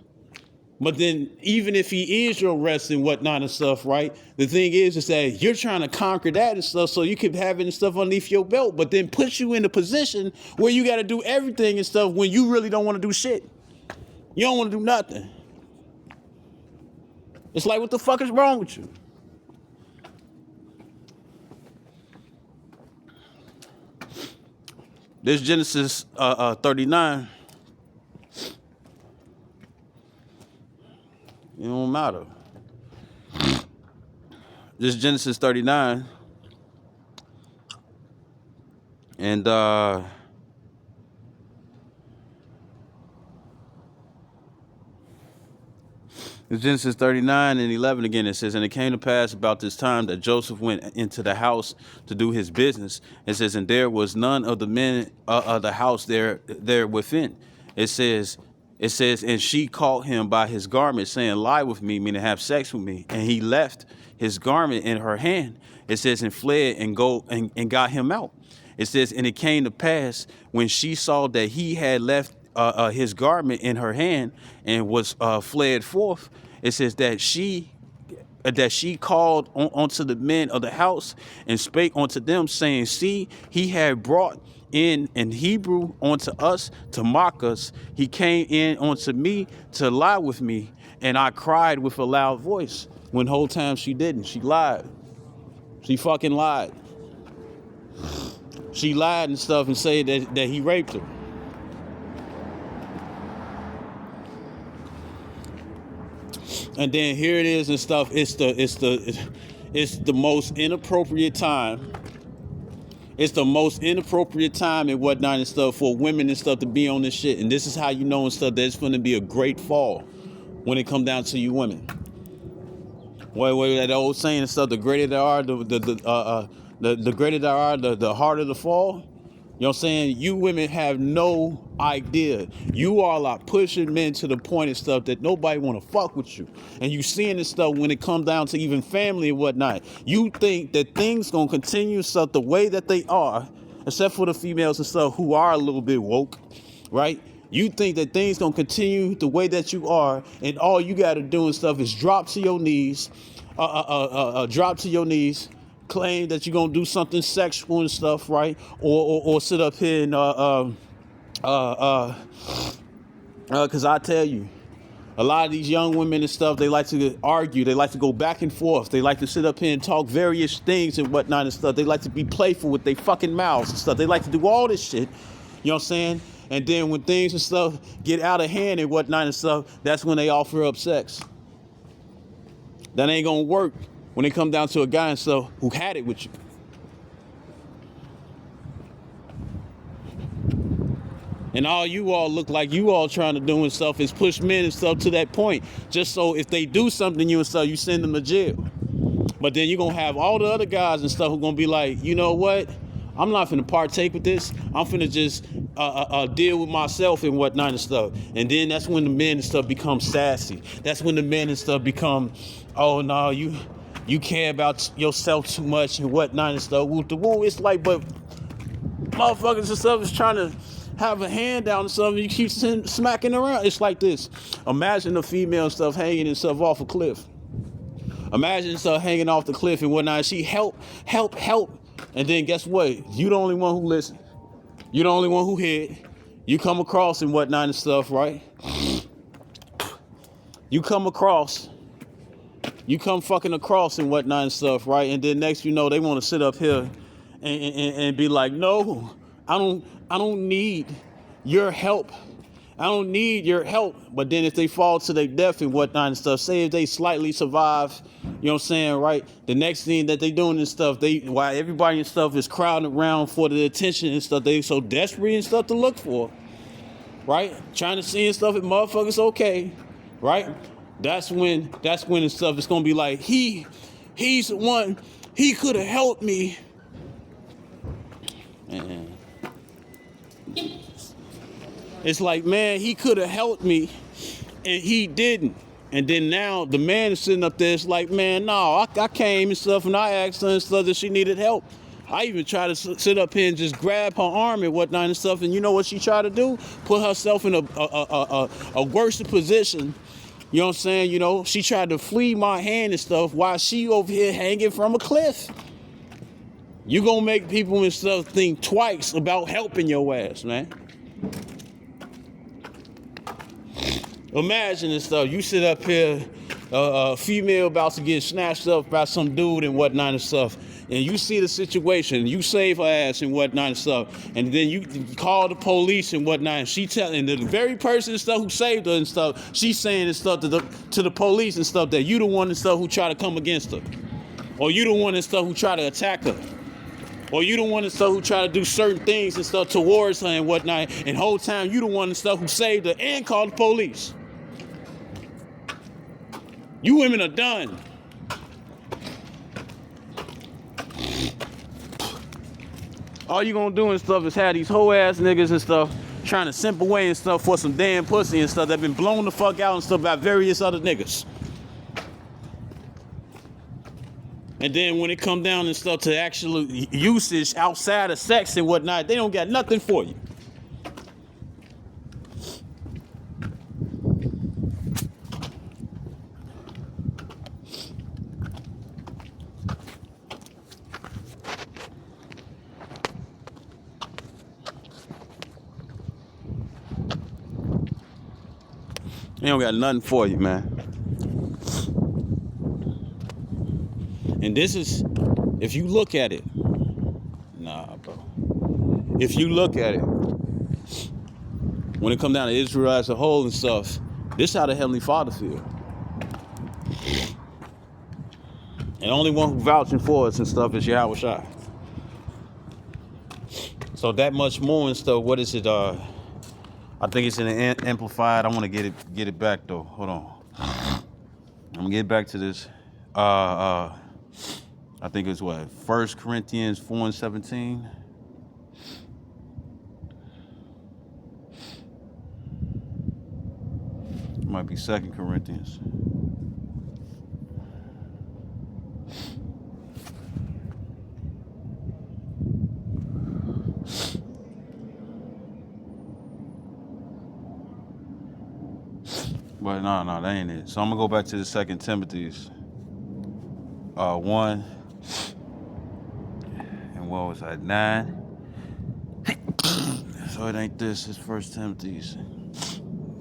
But then even if he is your rest and whatnot and stuff, right? The thing is that you're trying to conquer that and stuff so you can have it and stuff underneath your belt, but then put you in a position where you got to do everything and stuff when you really don't want to do shit. You don't want to do nothing. It's like, what the fuck is wrong with you? This Genesis 39. It don't matter. This Genesis 39. And it's Genesis 39 and 11 again. It says, and it came to pass about this time that Joseph went into the house to do his business. It says, and there was none of the men of the house there within. It says, It says, and she caught him by his garment, saying, lie with me, meaning have sex with me. And he left his garment in her hand. It says, and fled and got him out. It says, and it came to pass when she saw that he had left his garment in her hand and was fled forth. It says that she called unto the men of the house and spake unto them, saying, see, he had brought in Hebrew unto us to mock us. He came in unto me to lie with me, and I cried with a loud voice. When the whole time she didn't. She lied. She fucking lied. She lied and stuff and said that he raped her. And then here it is and stuff. It's the most inappropriate time. It's the most inappropriate time and whatnot and stuff for women and stuff to be on this shit. And this is how you know and stuff that it's going to be a great fall when it come down to you women. Well, that old saying and stuff, the greater they are, the greater they are, the harder the fall. You know what I'm saying? You women have no idea. You are like pushing men to the point and stuff that nobody want to fuck with you. And you seeing this stuff when it comes down to even family and whatnot. You think that things gonna continue stuff the way that they are, except for the females and stuff who are a little bit woke, right? You think that things gonna continue the way that you are, and all you gotta do and stuff is drop to your knees, claim that you're gonna do something sexual and stuff, right? Or sit up here and because I tell you, a lot of these young women and stuff, they like to argue, they like to go back and forth, they like to sit up here and talk various things and whatnot and stuff. They like to be playful with their fucking mouths and stuff. They like to do all this shit, you know what I'm saying? And then when things and stuff get out of hand and whatnot and stuff, that's when they offer up sex. That ain't gonna work when it come down to a guy and stuff who had it with you. And all you all look like you all trying to do and stuff is push men and stuff to that point. Just so if they do something to you and stuff, you send them to jail. But then you're going to have all the other guys and stuff who going to be like, you know what? I'm not finna partake with this. I'm finna just deal with myself and whatnot and stuff. And then that's when the men and stuff become sassy. That's when the men and stuff become, oh no, you care about yourself too much and whatnot and stuff. Woo, it's like, but motherfuckers and stuff is trying to have a hand down and stuff, and you keep smacking around. It's like this. Imagine the female and stuff hanging and stuff off a cliff. Imagine stuff hanging off the cliff and whatnot. She help. And then guess what? You the only one who listen. You the only one who hit. You come across and whatnot and stuff, right? You come fucking across and whatnot and stuff, right? And then next you know they want to sit up here and be like, no, I don't need your help. I don't need your help. But then if they fall to their death and whatnot and stuff, say if they slightly survive, you know what I'm saying, right? The next thing that they doing and stuff, while everybody and stuff is crowding around for the attention and stuff, they so desperate and stuff to look for, right? Trying to see and stuff if motherfuckers okay, right? That's when and stuff it's gonna be like, he's the one, he could have helped me. Man. It's like, man, he could have helped me and he didn't. And then now the man is sitting up there, it's like, man, no, I came and stuff and I asked her and stuff that she needed help. I even tried to sit up here and just grab her arm and whatnot and stuff. And you know what she tried to do? Put herself in a worse position. You know what I'm saying? You know, she tried to flee my hand and stuff while she over here hanging from a cliff. You gonna make people and stuff think twice about helping your ass, man. Imagine this stuff. You sit up here, a female about to get snatched up by some dude and whatnot and stuff, and you see the situation, you save her ass and whatnot and stuff, and then you call the police and whatnot, and she telling the very person and stuff who saved her and stuff, she's saying and stuff to the police and stuff that you the one and stuff who try to come against her, or you the one and stuff who try to attack her. Or you the one and stuff who try to do certain things and stuff towards her and whatnot, and whole time you the one and stuff who saved her and called the police. You women are done. All you gonna do and stuff is have these hoe ass niggas and stuff trying to simp away and stuff for some damn pussy and stuff that been blown the fuck out and stuff by various other niggas. And then when it come down and stuff to actual usage outside of sex and whatnot, they don't got nothing for you. They don't got nothing for you, man. And this is, if you look at it, nah, bro. If you look at it, when it come down to Israel as a whole and stuff, this is how the Heavenly Father feel. And the only one who vouching for us and stuff is Yahweh Shai. So that much more and stuff, what is it, I think it's in the Amplified. I want to get it back though. Hold on. I'm gonna get back to this. I think it's what 1 Corinthians 4:17. It might be 2 Corinthians. But no, that ain't it. So I'm gonna go back to the 2 Timothy's 1, and what was that, 9? So it ain't this, it's 1 Timothy's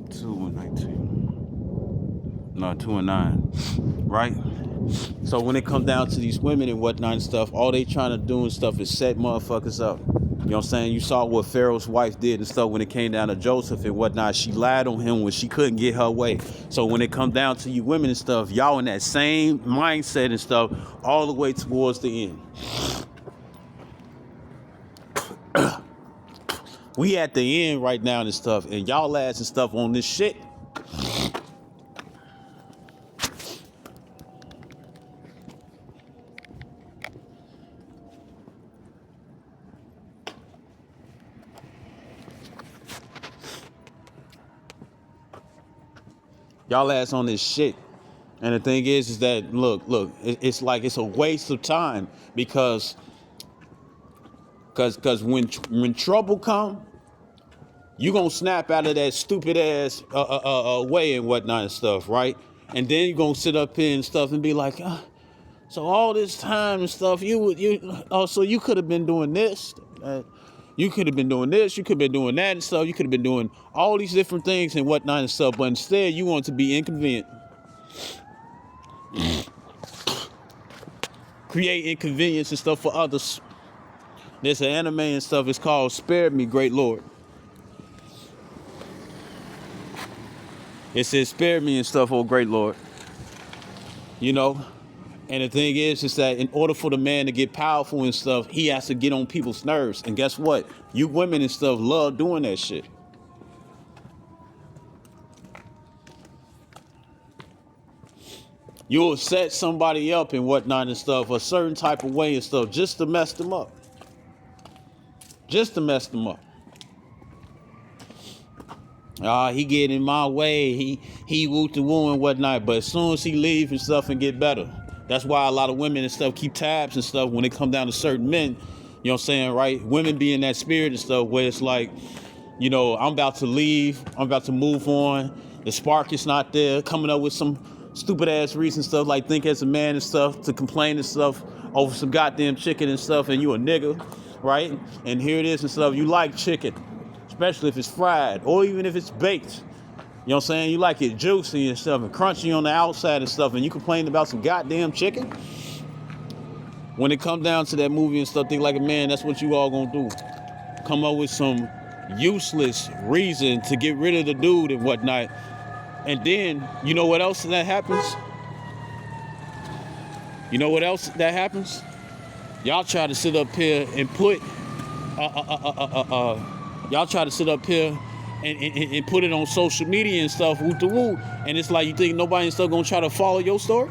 2:19. No, 2:9, right? So when it comes down to these women and whatnot and stuff, all they trying to do and stuff is set motherfuckers up. You know what I'm saying? You saw what Pharaoh's wife did and stuff when it came down to Joseph and whatnot. She lied on him when she couldn't get her way. So when it comes down to you women and stuff, y'all in that same mindset and stuff all the way towards the end. We at the end right now and stuff, and y'all ass and stuff on this shit. Y'all ass on this shit. And the thing is that, look, it's like it's a waste of time because when trouble come, you gonna snap out of that stupid ass way and whatnot and stuff, right? And then you gonna sit up here and stuff and be like, so all this time and stuff, so you could have been doing this. You could have been doing this, you could have been doing that and stuff, you could have been doing all these different things and whatnot and stuff, but instead you want to be inconvenient. Create inconvenience and stuff for others. There's an anime and stuff, it's called Spare Me, Great Lord. It says, spare me and stuff, oh great Lord. You know? And the thing is that in order for the man to get powerful and stuff, he has to get on people's nerves. And guess what? You women and stuff love doing that shit. You'll set somebody up and whatnot and stuff a certain type of way and stuff just to mess them up. Just to mess them up. He get in my way. He woot the woo and whatnot. But as soon as he leave and stuff and get better. That's why a lot of women and stuff keep tabs and stuff when it come down to certain men. You know what I'm saying, right? Women be in that spirit and stuff where it's like, you know, I'm about to leave. I'm about to move on. The spark is not there. Coming up with some stupid ass reason stuff like think as a man and stuff to complain and stuff over some goddamn chicken and stuff and you a nigga, right? And here it is and stuff. You like chicken, especially if it's fried or even if it's baked. You know what I'm saying? You like it juicy and stuff and crunchy on the outside and stuff and you complain about some goddamn chicken? When it comes down to that movie and stuff, think like a man, that's what you all gonna do. Come up with some useless reason to get rid of the dude and whatnot. And then, you know what else that happens? You know what else that happens? Y'all try to sit up here and put, y'all try to sit up here and put it on social media and stuff, woot the woo. And it's like, you think nobody and stuff gonna try to follow your story?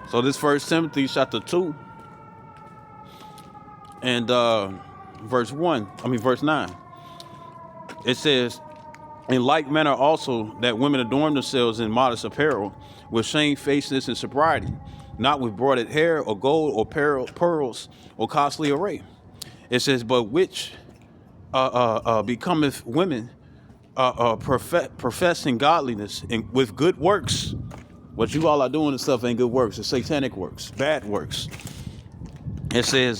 So this First Timothy chapter 2 and verse 9. It says, in like manner also that women adorn themselves in modest apparel, with shamefacedness and sobriety, not with broided hair or gold or pearls or costly array. It says, but which becometh women professing godliness and with good works. What you all are doing and stuff ain't good works. It's satanic works, bad works. It says,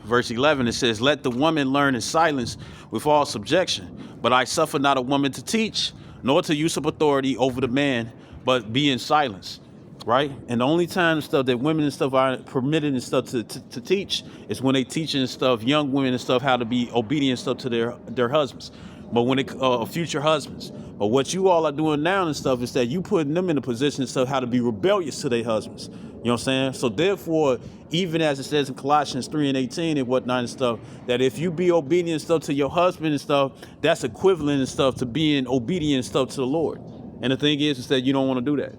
verse 11, it says, let the woman learn in silence with all subjection. But I suffer not a woman to teach, nor to usurp authority over the man, but be in silence. Right? And the only time and stuff that women and stuff are permitted and stuff to teach is when they teaching and stuff, young women and stuff, how to be obedient and stuff to their husbands. But when it future husbands. But what you all are doing now and stuff is that you putting them in a position and stuff how to be rebellious to their husbands. You know what I'm saying? So therefore, even as it says in Colossians 3 and 18 and whatnot and stuff, that if you be obedient and stuff to your husband and stuff, that's equivalent and stuff to being obedient and stuff to the Lord. And the thing is that you don't want to do that.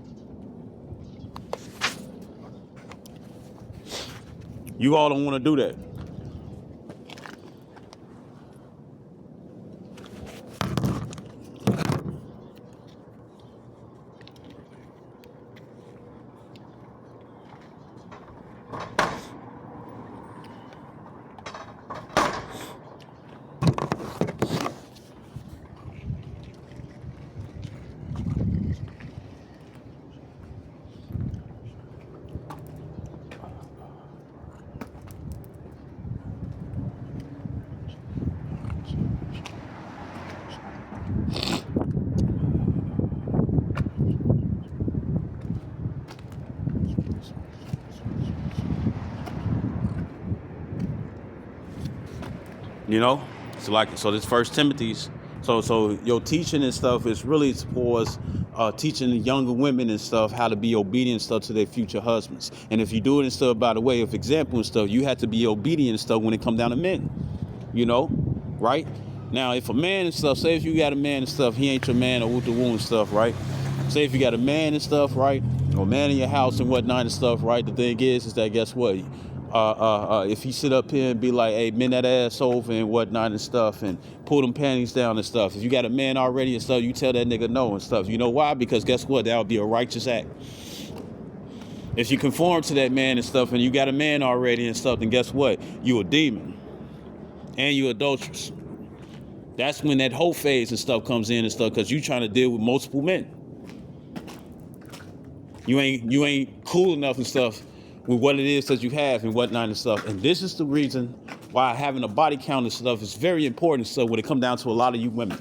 You all don't want to do that. You know, so this First Timothy's, so your teaching and stuff is really towards teaching the younger women and stuff how to be obedient and stuff to their future husbands. And if you do it and stuff by the way of example and stuff, you have to be obedient and stuff when it comes down to men. You know, right? Now, if a man and stuff, say if you got a man and stuff, he ain't your man or with the woo and stuff, right? Say if you got a man and stuff, right, or a man in your house and whatnot and stuff, right? The thing is that guess what? If he sit up here and be like, hey, bend that ass over and whatnot and stuff and pull them panties down and stuff. If you got a man already and stuff, you tell that nigga no and stuff. You know why? Because guess what? That would be a righteous act. If you conform to that man and stuff and you got a man already and stuff, then guess what? You a demon and you adulteress. That's when that whole phase and stuff comes in and stuff because you trying to deal with multiple men. You ain't cool enough and stuff with what it is that you have and whatnot and stuff. And this is the reason why having a body count and stuff is very important. So when it comes down to a lot of you women.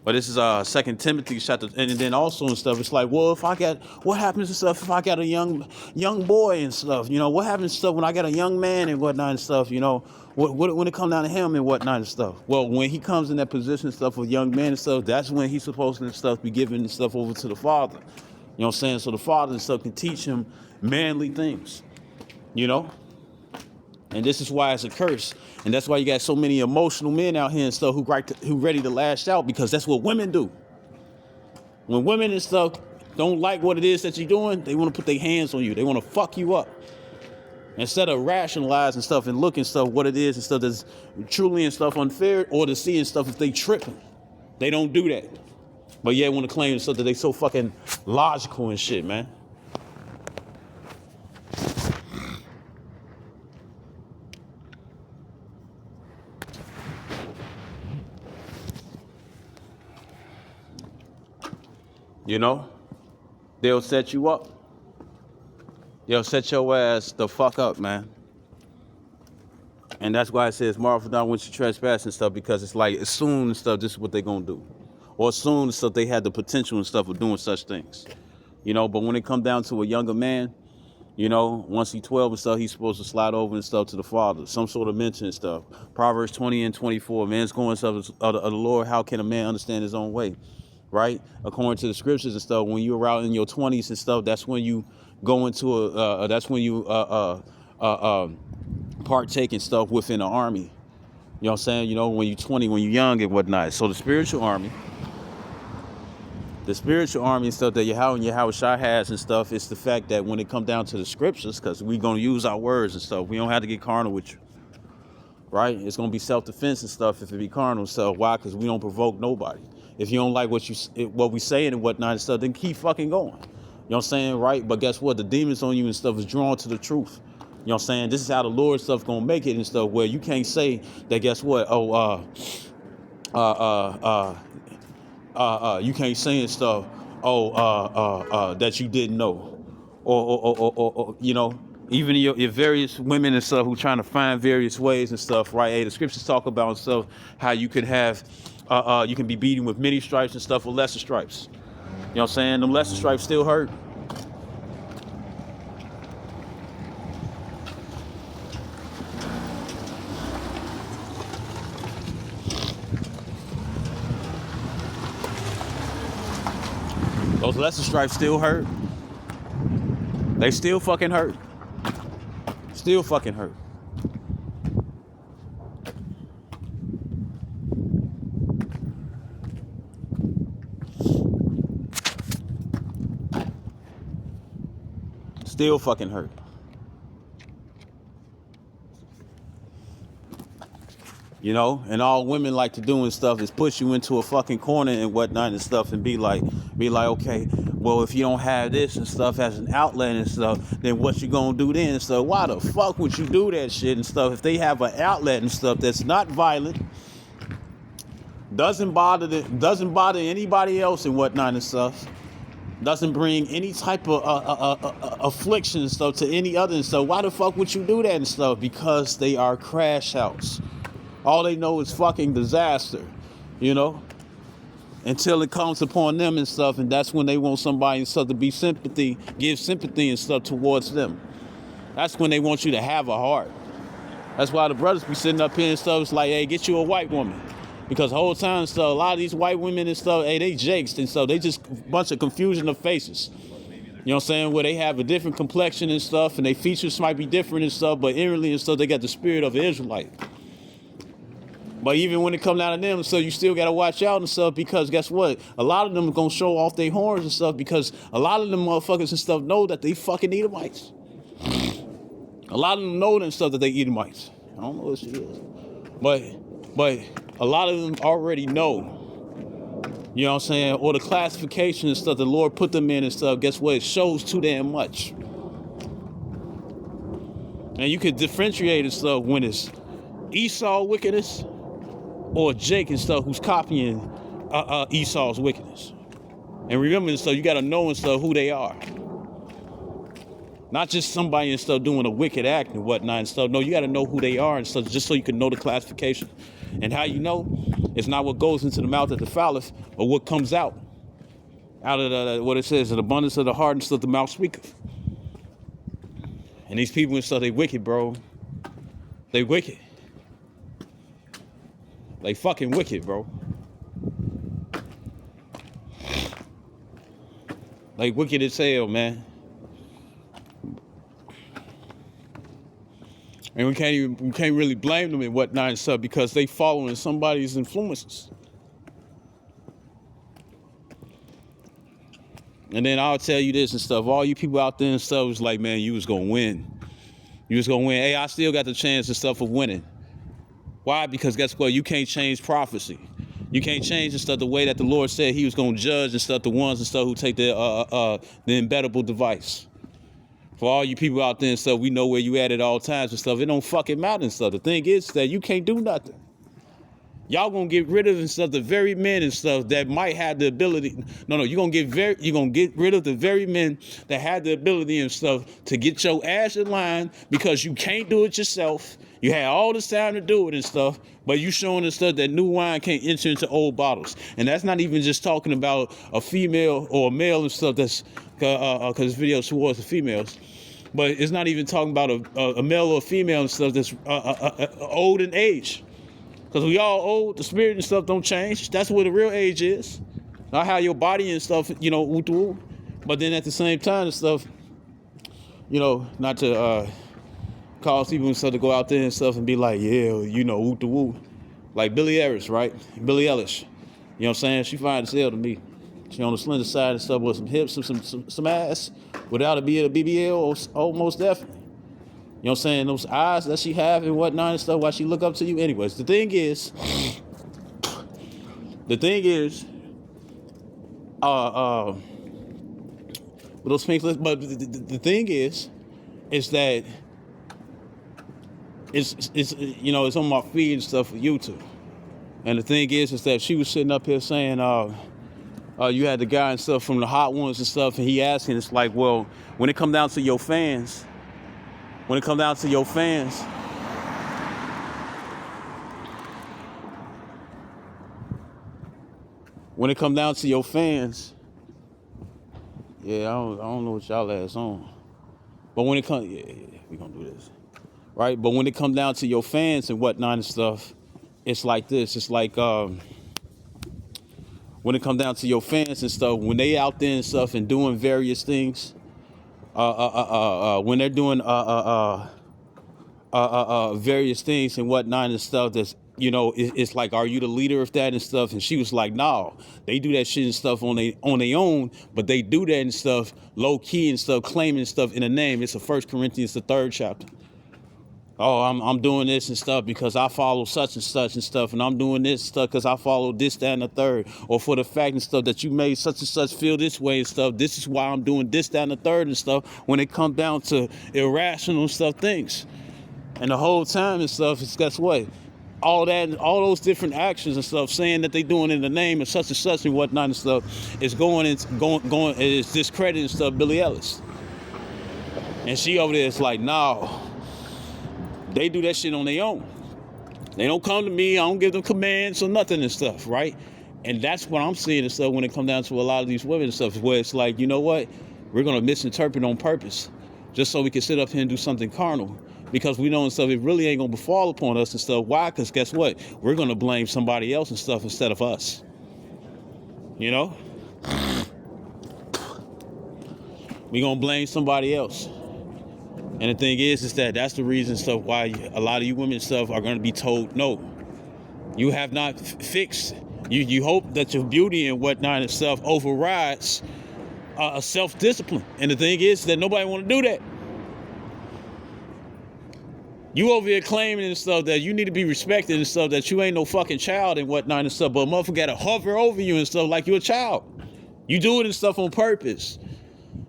But this is 2 Timothy chapter, and then also and stuff. It's like, well, what happens and stuff if I got a young boy and stuff? You know, what happens and stuff when I got a young man and whatnot and stuff? You know, when it comes down to him and whatnot and stuff. Well, when he comes in that position and stuff with young men and stuff, that's when he's supposed to and stuff be giving stuff over to the father. You know what I'm saying? So the father and stuff can teach him manly things, you know? And this is why it's a curse. And that's why you got so many emotional men out here and stuff who ready to lash out, because that's what women do. When women and stuff don't like what it is that you're doing, they want to put their hands on you. They want to fuck you up. Instead of rationalizing stuff and looking stuff what it is and stuff that's truly and stuff unfair, or to see and stuff if they tripping. They don't do that. But yeah, want to claim stuff that they so fucking logical and shit, man. You know, they'll set you up. They'll set your ass the fuck up, man. And that's why it says marvel not when you trespass and stuff, because it's like as soon and stuff, this is what they're gonna do. Or as soon as stuff they had the potential and stuff of doing such things. You know, but when it come down to a younger man, you know, once he's 12 and stuff, he's supposed to slide over and stuff to the father. Some sort of mention and stuff. Proverbs 20 and 24, man's going of the Lord, how can a man understand his own way? Right? According to the scriptures and stuff, when you're out in your 20s and stuff, that's when you go into that's when you partake in stuff within the army. You know what I'm saying? You know, when you're 20, when you're young and whatnot. So the spiritual army The spiritual army and stuff that Yahweh and Yahweh Shai has and stuff, it's the fact that when it come down to the scriptures, because we're going to use our words and stuff, we don't have to get carnal with you, right? It's going to be self-defense and stuff if it be carnal. So why? Because we don't provoke nobody. If you don't like what we saying and whatnot and stuff, then keep fucking going. You know what I'm saying, right? But guess what? The demons on you and stuff is drawn to the truth. You know what I'm saying? This is how the Lord stuff going to make it and stuff, where you can't say that, guess what? You can't say and stuff, that you didn't know, or you know, even your various women and stuff who trying to find various ways and stuff, right? Hey, the scriptures talk about stuff how you could have, you can be beaten with many stripes and stuff or lesser stripes. You know what I'm saying? Them lesser stripes still hurt. Those lesser stripes still hurt. They still fucking hurt. Still fucking hurt. Still fucking hurt. You know, and all women like to do and stuff is push you into a fucking corner and whatnot and stuff and be like, okay, well, if you don't have this and stuff as an outlet and stuff, then what you gonna do then? So why the fuck would you do that shit and stuff if they have an outlet and stuff that's not violent, doesn't bother anybody else and whatnot and stuff, doesn't bring any type of affliction and stuff to any other and stuff? Why the fuck would you do that and stuff? Because they are crash outs. All they know is fucking disaster, you know, until it comes upon them and stuff. And that's when they want somebody and stuff to be give sympathy and stuff towards them. That's when they want you to have a heart. That's why the brothers be sitting up here and stuff. It's like, hey, get you a white woman. Because the whole time and stuff, a lot of these white women and stuff, hey, they jakes and stuff. They just a bunch of confusion of faces. You know what I'm saying? Where they have a different complexion and stuff, and their features might be different and stuff, but inwardly and stuff, they got the spirit of an Israelite. But even when it comes out of them, so you still got to watch out and stuff, because guess what? A lot of them are going to show off their horns and stuff, because a lot of them motherfuckers and stuff know that they fucking Edomites. A lot of them know and stuff that they Edomites. I don't know what she is. But a lot of them already know. You know what I'm saying? Or the classification and stuff the Lord put them in and stuff, guess what? It shows too damn much. And you can differentiate and stuff when it's Esau wickedness or Jake and stuff who's copying Esau's wickedness. And remember and stuff, you got to know and stuff who they are. Not just somebody and stuff doing a wicked act and whatnot and stuff. No, you got to know who they are and stuff, just so you can know the classification. And how you know, it's not what goes into the mouth that defileth, but what comes out of what it says, an abundance of the heart and stuff the mouth speaketh. And these people and stuff, they wicked, bro. They wicked. They fucking wicked, bro. They wicked as hell, man. And we can't really blame them and whatnot and stuff, because they following somebody's influences. And then I'll tell you this and stuff. All you people out there and stuff was like, man, you was gonna win. You was gonna win. Hey, I still got the chance and stuff of winning. Why? Because guess what? You can't change prophecy. You can't change and stuff the way that the Lord said he was gonna judge and stuff the ones and stuff who take the embeddable device. For all you people out there and stuff, we know where you at all times and stuff. It don't fucking matter and stuff. The thing is that you can't do nothing. Y'all gonna get rid of and stuff the very men and stuff that might have the ability. You're gonna get rid of the very men that have the ability and stuff to get your ass in line, because you can't do it yourself. You had all this time to do it and stuff, but you showing us stuff that new wine can't enter into old bottles. And that's not even just talking about a female or a male and stuff, that's because this video towards the females. But it's not even talking about a male or a female and stuff that's old in age. Because we all old, the spirit and stuff don't change. That's what the real age is. Not how your body and stuff, you know, but then at the same time and stuff, you know, not to cause people and stuff to go out there and stuff and be like, yeah, you know, like Billie Eilish, right? Billie Eilish. You know what I'm saying? She fine as hell to me. She on the slender side and stuff with some hips, some ass, without a BBL, or almost definitely. You know what I'm saying? Those eyes that she have and whatnot and stuff, why she look up to you. Anyways, the thing is, with those pink lips, but the thing is that it's you know, it's on my feed and stuff for YouTube. And the thing is that she was sitting up here saying, you had the guy and stuff from the Hot Ones and stuff, and he asking, it's like, well, when it come down to your fans, when it come down to your fans, yeah, I don't know what y'all ass on. But when it comes, yeah, we gonna do this. Right? But when it come down to your fans and whatnot and stuff, it's like this. It's like, when it come down to your fans and stuff, when they out there and stuff and doing various things, when they're doing various things and whatnot and stuff, that's, you know, it's like, are you the leader of that and stuff? And she was like, no, they do that shit and stuff on their own, but they do that and stuff low key and stuff, claiming stuff in the name. It's a 1 Corinthians, the 3rd chapter. Oh, I'm doing this and stuff because I follow such and such and stuff, and I'm doing this stuff because I follow this, that, and the third, or for the fact and stuff that you made such and such feel this way and stuff. This is why I'm doing this, that, and the third and stuff. When it comes down to irrational stuff, things, and the whole time and stuff, is guess what? All that, and all those different actions and stuff, saying that they doing in the name of such and whatnot and stuff, is going is discrediting stuff. Billie Ellis, and she over there is like, no. They do that shit on their own. They don't come to me. I don't give them commands or nothing and stuff, right? And that's what I'm seeing and stuff when it comes down to a lot of these women and stuff, where it's like, you know what? We're going to misinterpret on purpose just so we can sit up here and do something carnal. Because we know and stuff, it really ain't going to befall upon us and stuff. Why? Because guess what? We're going to blame somebody else and stuff instead of us. You know? We're going to blame somebody else. And the thing is that that's the reason stuff why a lot of you women stuff are going to be told, no, you have not fixed. You hope that your beauty and whatnot and stuff overrides a self-discipline. And the thing is that nobody want to do that. You over here claiming and stuff that you need to be respected and stuff, that you ain't no fucking child and whatnot and stuff, but a motherfucker got to hover over you and stuff like you're a child. You do it and stuff on purpose.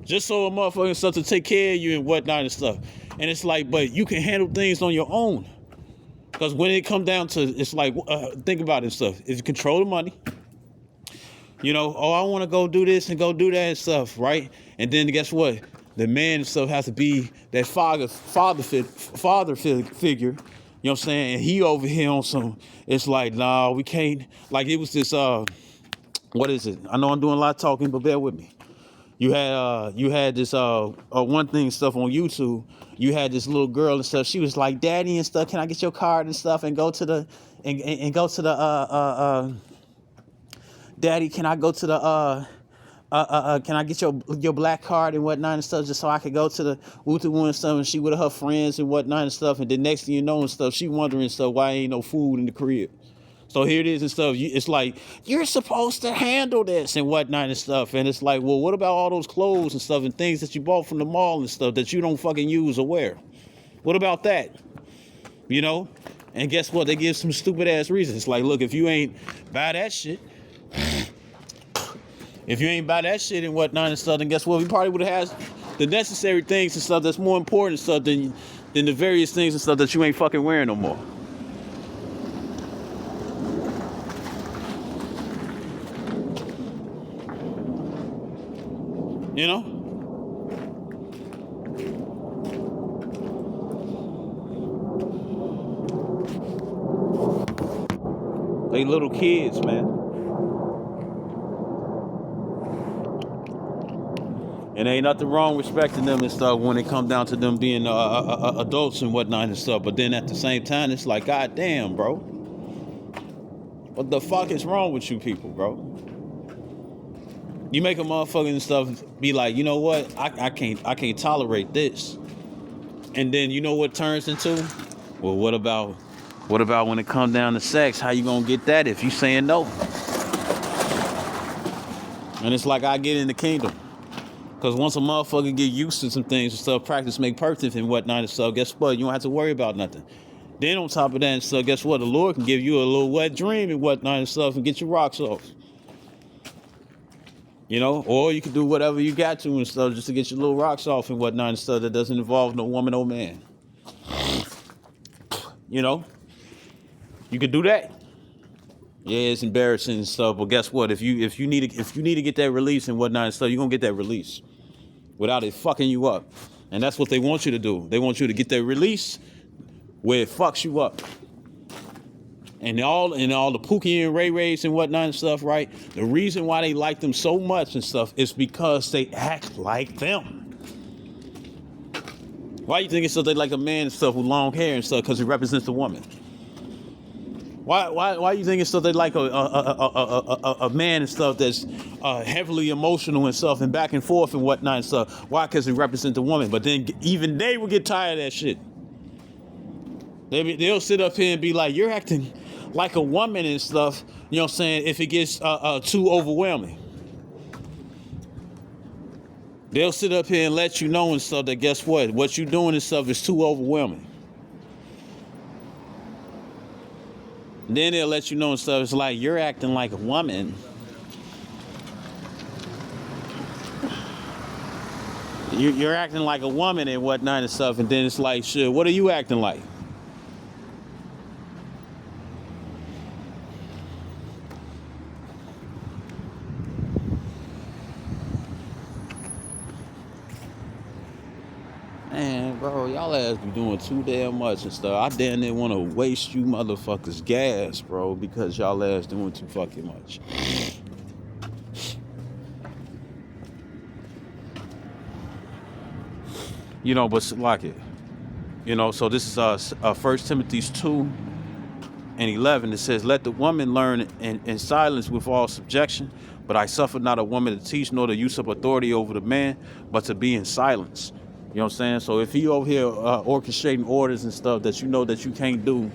Just so a motherfucker and stuff to take care of you and whatnot and stuff. And it's like, but you can handle things on your own. Because when it come down to, it's like, think about it and stuff. If you control the money, you know, oh, I want to go do this and go do that and stuff, right? And then guess what? The man and stuff has to be that father figure. You know what I'm saying? And he over here on some, it's like, nah, we can't. Like it was this, what is it? I know I'm doing a lot of talking, but bear with me. You had this one thing stuff on YouTube. You had this little girl and stuff. She was like, "Daddy and stuff, can I get your card and stuff and go to the and go to the Daddy, can I go to the can I get your black card and whatnot and stuff just so I could go to the Woo-Woo and stuff?" And she with her friends and whatnot and stuff. And the next thing you know and stuff, she wondering stuff why ain't no food in the crib. So here it is and stuff. It's like, you're supposed to handle this and whatnot and stuff. And it's like, well, what about all those clothes and stuff and things that you bought from the mall and stuff that you don't fucking use or wear? What about that? You know? And guess what? They give some stupid ass reasons. It's like, look, if you ain't buy that shit, and whatnot and stuff, then guess what? We probably would have had the necessary things and stuff that's more important and stuff than the various things and stuff that you ain't fucking wearing no more. You know? They little kids, man. And ain't nothing wrong respecting them and stuff when it come down to them being adults and whatnot and stuff. But then at the same time, it's like, God damn, bro. What the fuck is wrong with you people, bro? You make a motherfucker and stuff be like, you know what? I can't tolerate this. And then you know what turns into? Well, what about when it comes down to sex? How you gonna get that if you saying no? And it's like I get in the kingdom. Because once a motherfucker get used to some things and stuff, practice make perfect and whatnot and stuff, guess what? You don't have to worry about nothing. Then on top of that and stuff, guess what? The Lord can give you a little wet dream and whatnot and stuff and get your rocks off. You know? Or you can do whatever you got to and stuff just to get your little rocks off and whatnot and stuff that doesn't involve no woman or man. You know? You could do that. Yeah, it's embarrassing and stuff, but guess what? If you need to get that release and whatnot and stuff, you're gonna get that release without it fucking you up. And that's what they want you to do. They want you to get that release where it fucks you up. And all the Pookie and Ray Rays and whatnot and stuff, right? The reason why they like them so much and stuff is because they act like them. Why you think it's so they like a man and stuff with long hair and stuff? Because he represents a woman. Why you think it's so they like a man and stuff that's heavily emotional and stuff and back and forth and whatnot and stuff? Why? Because he represents a woman. But then even they will get tired of that shit. They'll sit up here and be like, you're acting like a woman and stuff, you know what I'm saying, if it gets too overwhelming. They'll sit up here and let you know and stuff that guess what you doing and stuff is too overwhelming. Then they'll let you know and stuff, it's like, you're acting like a woman. You're acting like a woman and whatnot and stuff, and then it's like, shit, what are you acting like? Man, bro, y'all ass be doing too damn much and stuff. I damn near want to waste you motherfuckers gas, bro, because y'all ass doing too fucking much. You know, but like it. You know, so this is 1 Timothy 2:11. It says, let the woman learn in silence with all subjection, but I suffer not a woman to teach nor to use up authority over the man, but to be in silence. You know what I'm saying? So if you over here orchestrating orders and stuff that you know that you can't do, you know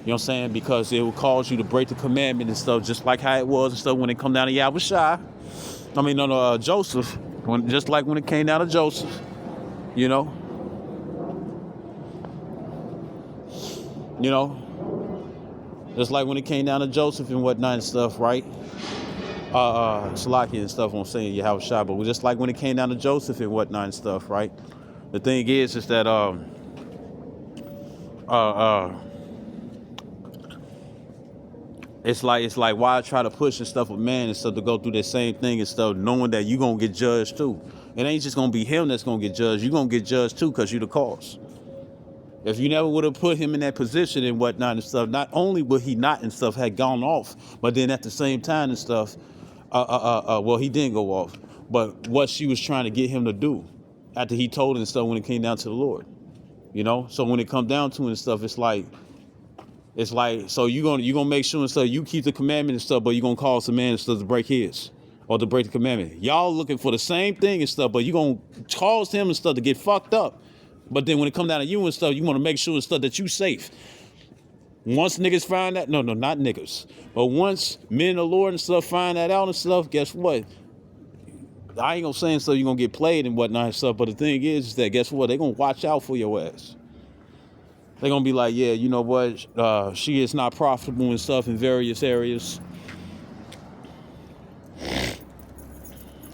what I'm saying, because it will cause you to break the commandment and stuff, just like how it was and stuff when it come down to Yahushua. Joseph, just like when it came down to Joseph, you know. You know, just like when it came down to Joseph and whatnot and stuff, right? Salaki and stuff, I'm saying Yahushua, but just like when it came down to Joseph and whatnot and stuff, right? The thing is that it's like why try to push and stuff with man and stuff to go through the same thing and stuff, knowing that you gonna get judged too. It ain't just gonna be him that's gonna get judged. You gonna get judged too because you the cause. If you never would have put him in that position and whatnot and stuff, not only would he not and stuff had gone off, but then at the same time and stuff, well, he didn't go off. But what she was trying to get him to do after he told her and stuff when it came down to the Lord, you know? So when it come down to it and stuff, it's like, so you gonna make sure and stuff, you keep the commandment and stuff, but you gonna cause the man and stuff to break his or to break the commandment. Y'all looking for the same thing and stuff, but you gonna cause him and stuff to get fucked up. But then when it come down to you and stuff, you want to make sure and stuff that you safe. Once niggas find that, no, not niggas, but once men of the Lord and stuff find that out and stuff, guess what? I ain't gonna say and stuff you're gonna get played and whatnot and stuff, but the thing is that guess what? They gonna watch out for your ass. They gonna be like, yeah, you know what? She is not profitable and stuff in various areas.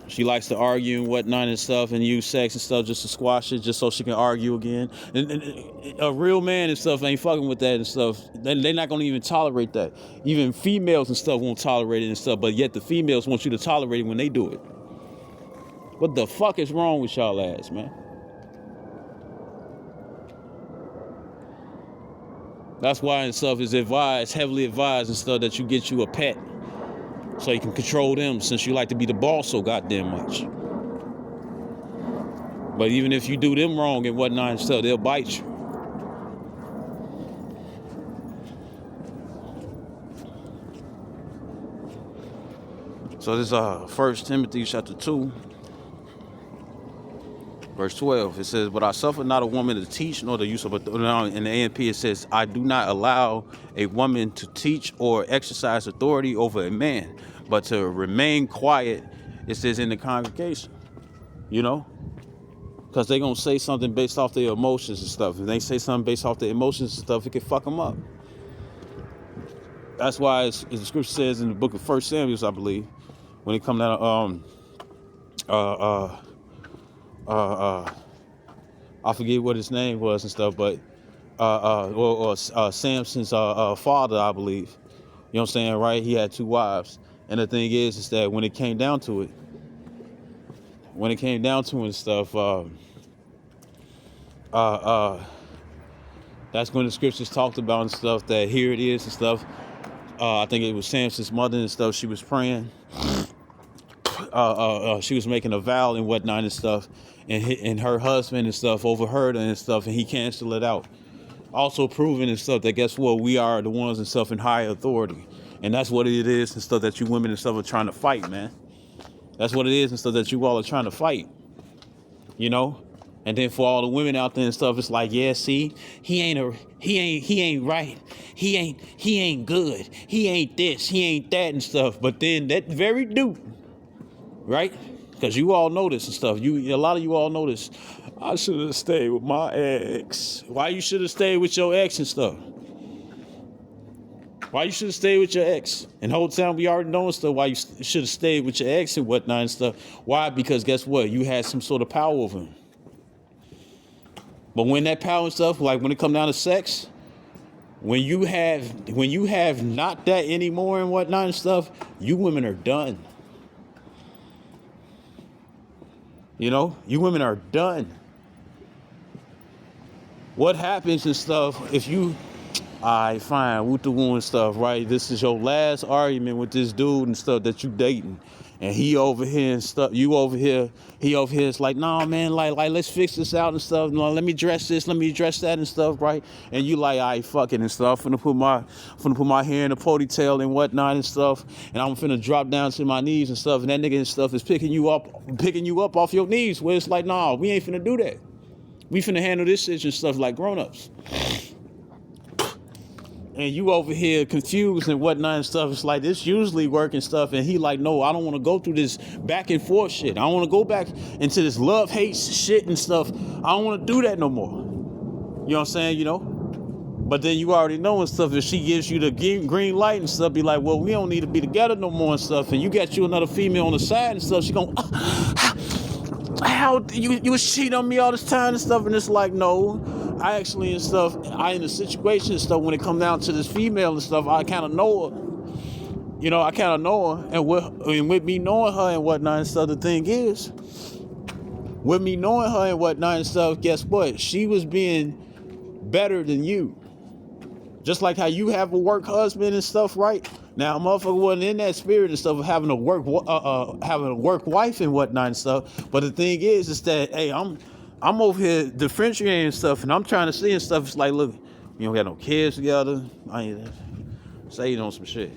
She likes to argue and whatnot and stuff and use sex and stuff just to squash it, just so she can argue again. And a real man and stuff ain't fucking with that and stuff. They're not going to even tolerate that. Even females and stuff won't tolerate it and stuff, but yet the females want you to tolerate it when they do it. What the fuck is wrong with y'all ass, man? That's why and stuff is advised, heavily advised and stuff, that you get you a pet. So you can control them since you like to be the boss so goddamn much. But even if you do them wrong and whatnot and stuff, they'll bite you. So this is 1 Timothy chapter 2, verse 12. It says, but I suffer not a woman to teach nor the use of authority. In the AMP it says, I do not allow a woman to teach or exercise authority over a man, but to remain quiet It says in the congregation, you know, because they gonna say something based off their emotions and stuff. If they say something based off their emotions and stuff, it can fuck them up. That's why the scripture says in the book of 1 Samuel, I believe, when it comes down I forget what his name was and stuff, but Samson's father, I believe. You know what I'm saying, right? He had 2 wives. And the thing is that when it came down to it, and stuff, that's when the scriptures talked about and stuff, that here it is and stuff. I think it was Samson's mother and stuff. She was praying. She was making a vow and whatnot and stuff. And her husband and stuff overheard her and stuff, and he canceled it out. Also proving and stuff that guess what? We are the ones and stuff in higher authority. And that's what it is and stuff that you women and stuff are trying to fight, man. That's what it is and stuff that you all are trying to fight. You know? And then for all the women out there and stuff, it's like, yeah, see, he ain't right. He ain't good. He ain't this, he ain't that and stuff. But then that very dude, right? Because you all know this and stuff. A lot of you all know this. I should have stayed with my ex. Why you should have stayed with your ex and stuff? Why you should have stayed with your ex? And the whole time we already know and stuff why you should have stayed with your ex and whatnot and stuff. Why? Because guess what? You had some sort of power over him. But when that power and stuff, like when it come down to sex, when you have not that anymore and whatnot and stuff, you women are done. You know, you women are done. What happens and stuff if you, alright, fine, with the woman and stuff, right? This is your last argument with this dude and stuff that you dating. And he over here and stuff, you over here, he over here. It's like, nah, man, like let's fix this out and stuff. No, let me dress this, let me dress that and stuff, right? And you like, all right, fuck it and stuff. Finna put my hair in a ponytail and whatnot and stuff. And I'm finna drop down to my knees and stuff. And that nigga and stuff is picking you up off your knees. Where it's like, nah, we ain't finna do that. We finna handle this shit and stuff like grown-ups. And you over here confused and whatnot and stuff. It's like, this usually work and stuff. And he like, no, I don't want to go through this back and forth shit. I don't want to go back into this love-hate shit and stuff. I don't want to do that no more. You know what I'm saying, you know? But then you already know and stuff. If she gives you the green light and stuff, be like, well, we don't need to be together no more and stuff. And you got you another female on the side and stuff. She going, how you was cheating on me all this time and stuff. And it's like, no. I actually and stuff, in the situation and stuff, when it comes down to this female and stuff, I kind of know her. You know, I kind of know her. And with me knowing her and whatnot and stuff, the thing is, with me knowing her and whatnot and stuff, guess what? She was being better than you. Just like how you have a work husband and stuff, right? Now, a motherfucker wasn't in that spirit and stuff of having a work wife and whatnot and stuff. But the thing is that, hey, I'm over here differentiating stuff, and I'm trying to see and stuff. It's like, look, you don't got no kids together. I ain't saying on some shit.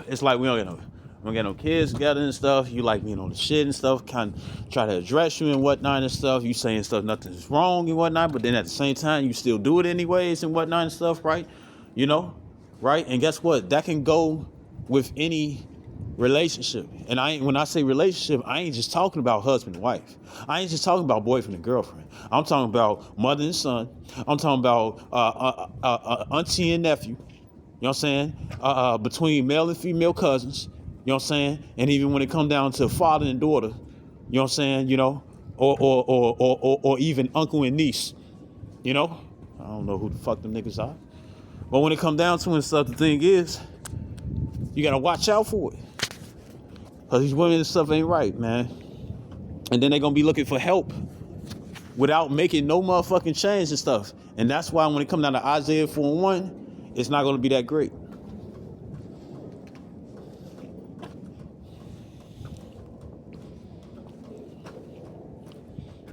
It's like we don't got no kids together and stuff. You like, you know, the shit and stuff, kind of try to address you and whatnot and stuff. You saying stuff, nothing's wrong and whatnot, but then at the same time, you still do it anyways and whatnot and stuff, right? You know, right? And guess what? That can go with any relationship. And when I say relationship, I ain't just talking about husband and wife. I ain't just talking about boyfriend and girlfriend. I'm talking about mother and son. I'm talking about auntie and nephew. You know what I'm saying? Between male and female cousins. You know what I'm saying? And even when it comes down to father and daughter, you know what I'm saying? You know, or even uncle and niece. You know, I don't know who the fuck them niggas are. But when it comes down to it and stuff, the thing is, you gotta watch out for it. Because these women and stuff ain't right, man. And then they're going to be looking for help without making no motherfucking change and stuff. And that's why when it comes down to Isaiah 4:1, it's not going to be that great.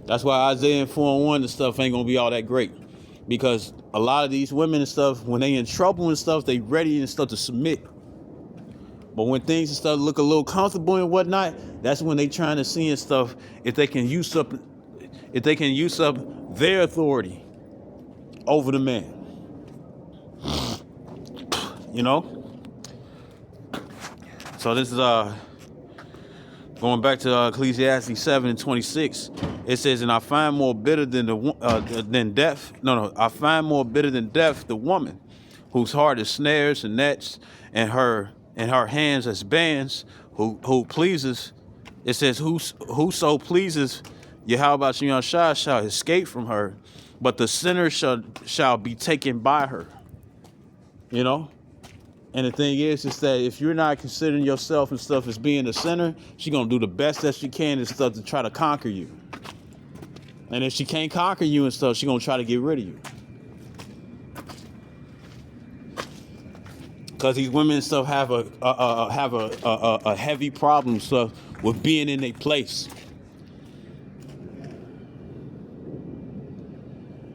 That's why Isaiah 4:1 and stuff ain't going to be all that great. Because a lot of these women and stuff, when they in trouble and stuff, they ready and stuff to submit. But when things and stuff look a little comfortable and whatnot, that's when they trying to see and stuff if they can use up their authority over the man. You know? So this is Going back to Ecclesiastes 7:26, it says, "And I find more bitter than death. No, I find more bitter than death the woman, whose heart is snares and nets, and her hands as bands. Who pleases." It says, "Whoso pleases Yahweh Shah shall escape from her, but the sinner shall be taken by her." You know. And the thing is that if you're not considering yourself and stuff as being the sinner, she's going to do the best that she can and stuff to try to conquer you. And if she can't conquer you and stuff, she's going to try to get rid of you. Because these women and stuff have a heavy problem stuff with being in their place.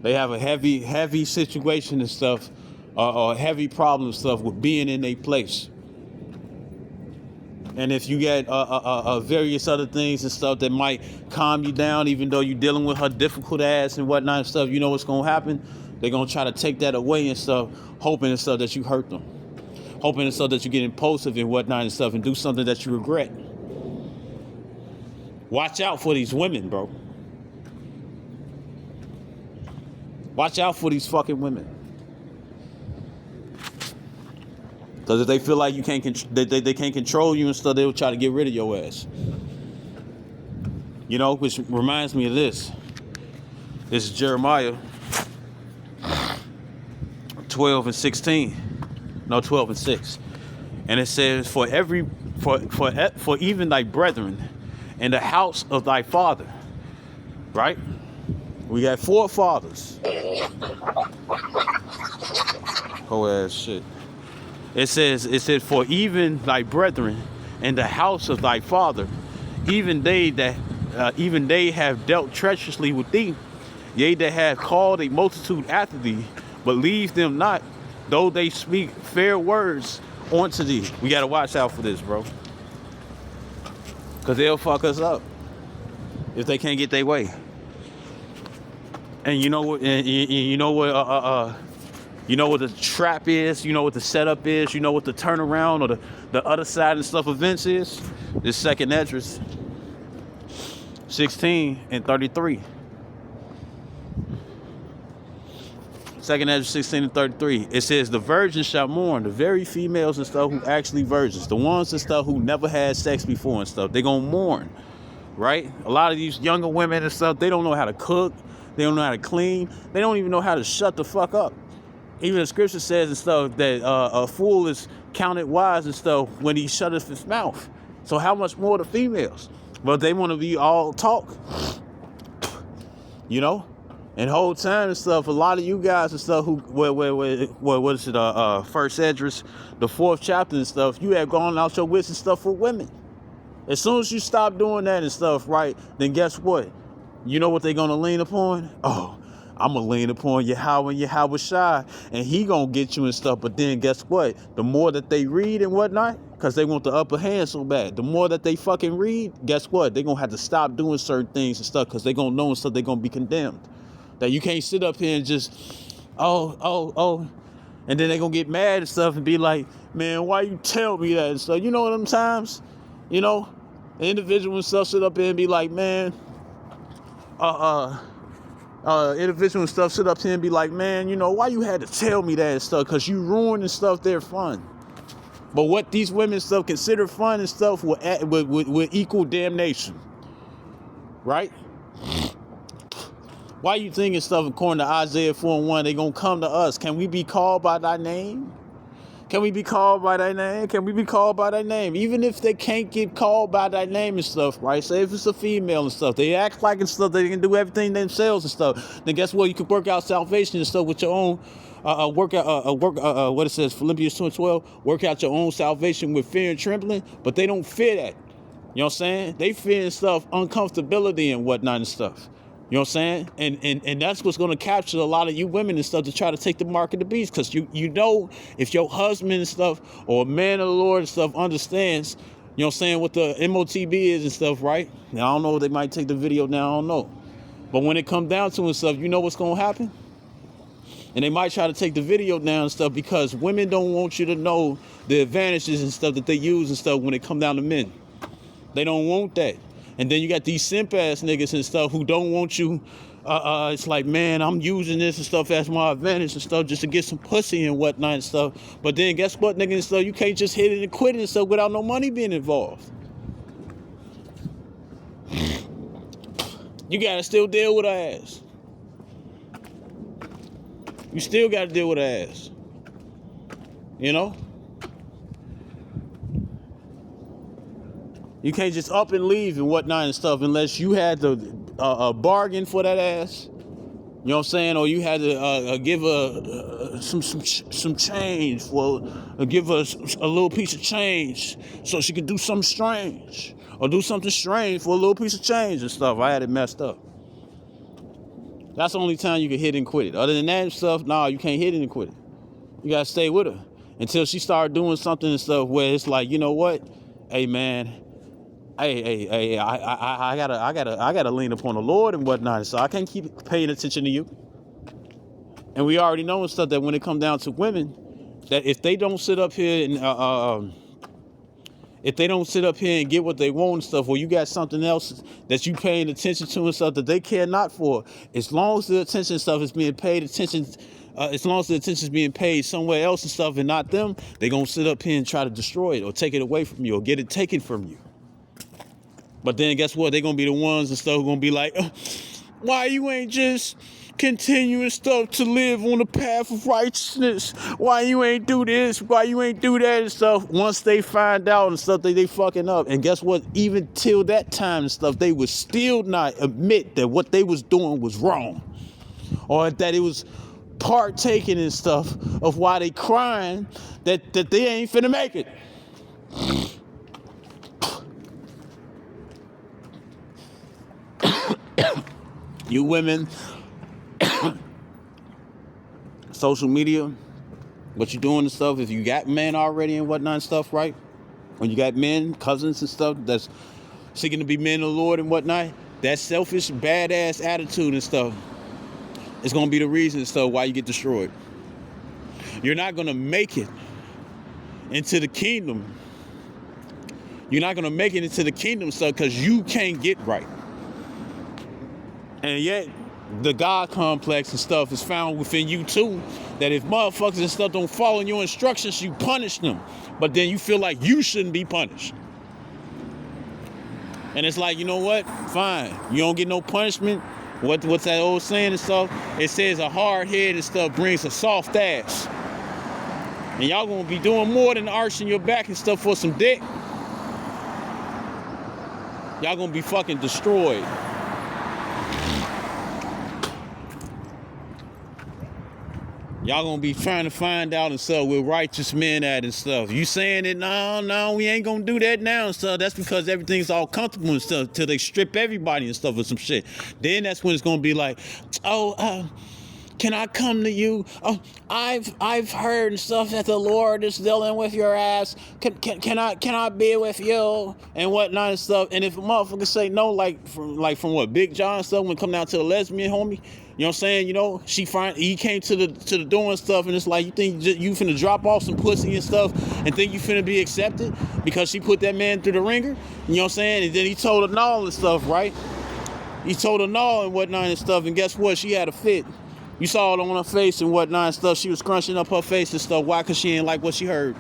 They have a heavy situation and stuff. Or heavy problem stuff with being in a place. And if you get various other things and stuff that might calm you down, even though you're dealing with her difficult ass and whatnot and stuff, you know what's going to happen? They're going to try to take that away and stuff, hoping and stuff that you hurt them. Hoping and stuff that you get impulsive and whatnot and stuff and do something that you regret. Watch out for these women, bro. Watch out for these fucking women. Because if they feel like you can't they can't control you and stuff, they'll try to get rid of your ass. You know, which reminds me of this. This is Jeremiah 12:16. No, 12:6. And it says, for even thy brethren in the house of thy father. Right? We got 4 fathers. Oh ass shit. It said, for even thy brethren in the house of thy father, even they have dealt treacherously with thee, yea, that have called a multitude after thee, but leave them not, though they speak fair words unto thee. We gotta watch out for this, bro, because they'll fuck us up if they can't get their way. And you know what? You know what the trap is, you know what the setup is, you know what the turnaround or the other side and stuff events is? This second Esdras 16:33. Second Esdras 16:33. It says, the virgins shall mourn, the very females and stuff who actually virgins, the ones and stuff who never had sex before and stuff, they're gonna mourn, right? A lot of these younger women and stuff, they don't know how to cook, they don't know how to clean, they don't even know how to shut the fuck up. Even the scripture says and stuff that a fool is counted wise and stuff when he shutteth his mouth. So how much more the females? But they want to be all talk, you know. And the whole time and stuff, a lot of you guys and stuff who, what is it? First Esdras, the 4th chapter and stuff. You have gone out your wits and stuff for women. As soon as you stop doing that and stuff, right? Then guess what? You know what they're gonna lean upon? Oh, I'm going to lean upon Yahweh and Yahweh Shai, and he going to get you and stuff. But then guess what? The more that they read and whatnot, because they want the upper hand so bad, the more that they fucking read, guess what? They're going to have to stop doing certain things and stuff because they're going to know and stuff they're going to be condemned. That you can't sit up here and just, oh. And then they're going to get mad and stuff and be like, man, why you tell me that and stuff? You know what them times? You know, the individual and stuff sit up here and be like, man, individual and stuff sit up here and be like, man, you know, why you had to tell me that and stuff? Because you ruined and stuff their fun. But what these women and stuff consider fun and stuff will equal damnation. Right? Why you thinking stuff according to Isaiah 4:1, they gonna come to us? Can we be called by thy name? Can we be called by thy name? Can we be called by thy name? Even if they can't get called by thy name and stuff, right? Say if it's a female and stuff, they act like and stuff, they can do everything themselves and stuff. Then guess what? You can work out salvation and stuff with your own, what it says, Philippians 2:12, work out your own salvation with fear and trembling, but they don't fear that. You know what I'm saying? They fear and stuff, uncomfortability and whatnot and stuff. You know what I'm saying? And that's what's going to capture a lot of you women and stuff to try to take the mark of the beast. Because you know, if your husband and stuff or a man of the Lord and stuff understands, you know what I'm saying, what the MOTB is and stuff, right? Now, I don't know, they might take the video down, I don't know. But when it comes down to it and stuff, you know what's going to happen? And they might try to take the video down and stuff because women don't want you to know the advantages and stuff that they use and stuff when it come down to men. They don't want that. And then you got these simp ass niggas and stuff who don't want you. It's like, man, I'm using this and stuff as my advantage and stuff just to get some pussy and whatnot and stuff. But then guess what, nigga and stuff, you can't just hit it and quit it and stuff without no money being involved. You gotta still deal with her ass. You still gotta deal with her ass. You know? You can't just up and leave and whatnot and stuff unless you had to bargain for that ass. You know what I'm saying? Or you had to give her some change for, give her a little piece of change so she could do something strange. Or do something strange for a little piece of change and stuff. I had it messed up. That's the only time you can hit and quit it. Other than that and stuff, nah, you can't hit it and quit it. You gotta stay with her until she started doing something and stuff where it's like, you know what? Hey man, I gotta lean upon the Lord and whatnot. So I can't keep paying attention to you. And we already know and stuff that when it comes down to women, that if they don't sit up here and get what they want and stuff, or you got something else that you paying attention to and stuff that they care not for, as long as the attention and stuff is being paid attention, as long as the attention is being paid somewhere else and stuff and not them, they gonna sit up here and try to destroy it or take it away from you or get it taken from you. But then guess what? They're gonna be the ones and stuff who gonna be like, why you ain't just continuing stuff to live on the path of righteousness? Why you ain't do this? Why you ain't do that and stuff? Once they find out and stuff, they fucking up. And guess what? Even till that time and stuff, they would still not admit that what they was doing was wrong. Or that it was partaking and stuff of why they crying that they ain't finna make it. You women, social media, what you doing and stuff, if you got men already and whatnot and stuff, right? When you got men, cousins and stuff that's seeking to be men of the Lord and whatnot, that selfish, badass attitude and stuff is going to be the reason and stuff why you get destroyed. You're not going to make it into the kingdom. You're not going to make it into the kingdom, stuff because you can't get right. And yet, the God complex and stuff is found within you too, that if motherfuckers and stuff don't follow your instructions, you punish them. But then you feel like you shouldn't be punished. And it's like, you know what? Fine. You don't get no punishment. What's that old saying and stuff? It says a hard head and stuff brings a soft ass. And y'all gonna be doing more than arching your back and stuff for some dick. Y'all gonna be fucking destroyed. Y'all gonna be trying to find out and stuff where righteous men at and stuff. You saying that, no, we ain't gonna do that now and stuff. That's because everything's all comfortable and stuff till they strip everybody and stuff or some shit. Then that's when it's gonna be like, can I come to you? Oh, I've heard and stuff that the Lord is dealing with your ass. Can I be with you and whatnot and stuff? And if a motherfucker say no, like from what Big John stuff when it come down to the lesbian homie, you know what I'm saying? You know, he came to the door and stuff, and it's like you think you finna drop off some pussy and stuff, and think you finna be accepted because she put that man through the ringer. You know what I'm saying? And then he told her no and stuff, right? He told her no and whatnot and stuff, and guess what? She had a fit. You saw it on her face and whatnot and stuff. She was scrunching up her face and stuff. Why? Because she ain't like what she heard.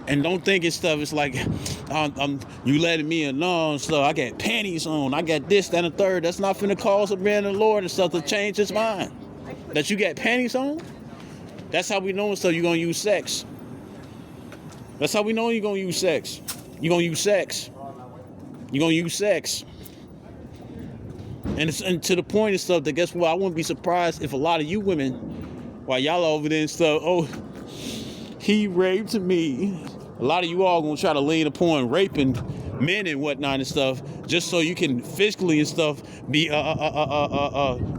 And don't think it's stuff. It's like, you letting me alone and stuff. I got panties on. I got this, that, and the third. That's not finna cause a man of the Lord and stuff to change his mind. That you got panties on? That's how we know and stuff you're going to use sex. That's how we know you're going to use sex. You're going to use sex. You're going to use sex. And to the point and stuff that guess what? I wouldn't be surprised if a lot of you women, while y'all over there and stuff, oh, he raped me. A lot of you all gonna try to lean upon raping men and whatnot and stuff, just so you can physically and stuff be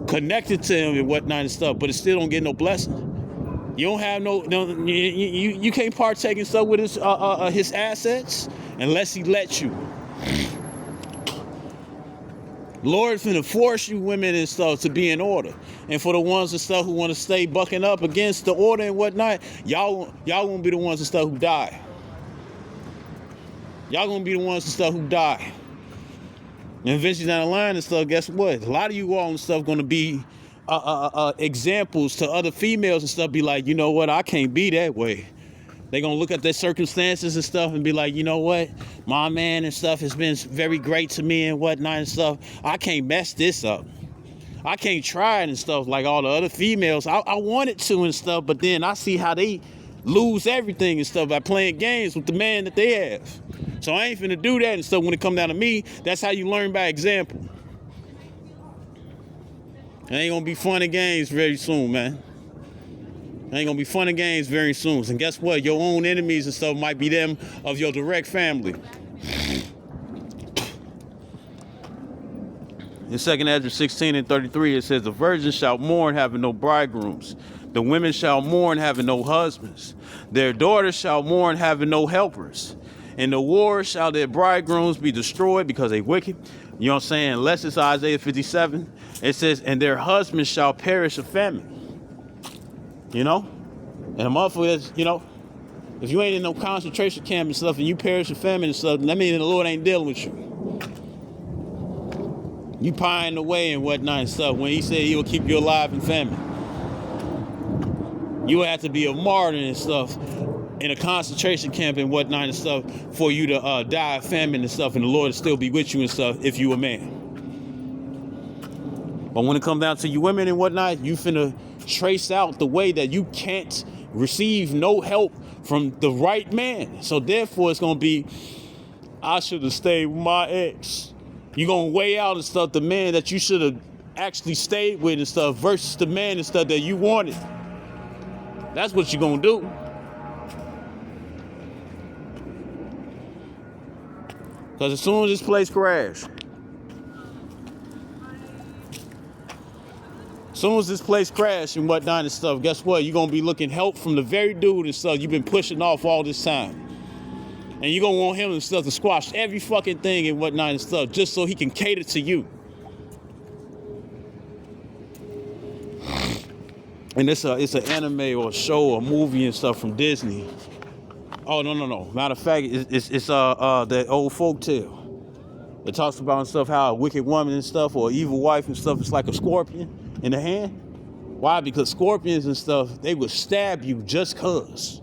connected to him and whatnot and stuff, but it still don't get no blessing. You don't have you can't partake in stuff with his assets unless he lets you. Lord's finna force you women and stuff to be in order. And for the ones and stuff who want to stay bucking up against the order and whatnot, y'all gonna be the ones and stuff who die. Y'all gonna be the ones and stuff who die. And eventually down the line and stuff, guess what? A lot of you all and stuff gonna be examples to other females and stuff. Be like, you know what? I can't be that way. They gonna look at their circumstances and stuff and be like, you know what? My man and stuff has been very great to me and whatnot and stuff. I can't mess this up. I can't try it and stuff like all the other females. I wanted to and stuff, but then I see how they lose everything and stuff by playing games with the man that they have. So I ain't finna do that and stuff when it come down to me. That's how you learn by example. It ain't gonna be fun and games very soon, man. It ain't gonna be fun and games very soon. And guess what? Your own enemies and stuff might be them of your direct family. In 2 Ezra 16:33, it says, the virgins shall mourn having no bridegrooms. The women shall mourn having no husbands. Their daughters shall mourn having no helpers. In the war shall their bridegrooms be destroyed because they wicked. You know what I'm saying? Unless it's Isaiah 57. It says, and their husbands shall perish of famine. You know? And a motherfucker, you know, if you ain't in no concentration camp and stuff and you perish of famine and stuff, that means the Lord ain't dealing with you. You pining away and whatnot and stuff when he said he will keep you alive in famine. You have to be a martyr and stuff in a concentration camp and whatnot and stuff for you to die of famine and stuff, and the Lord will still be with you and stuff if you a man. But when it comes down to you women and whatnot, you finna trace out the way that you can't receive no help from the right man. So therefore it's gonna be, I should have stayed with my ex. You're gonna weigh out and stuff the man that you should have actually stayed with and stuff versus the man and stuff that you wanted. That's what you're gonna do. Because as soon as this place crash, and whatnot and stuff, guess what? You're gonna be looking help from the very dude and stuff you've been pushing off all this time. And you're gonna want him and stuff to squash every fucking thing and whatnot and stuff just so he can cater to you. And it's an anime or a show or movie and stuff from Disney. Oh, no. Matter of fact, it's that old folk tale. It talks about and stuff how a wicked woman and stuff or evil wife and stuff is like a scorpion in the hand. Why? Because scorpions and stuff, they will stab you just cause.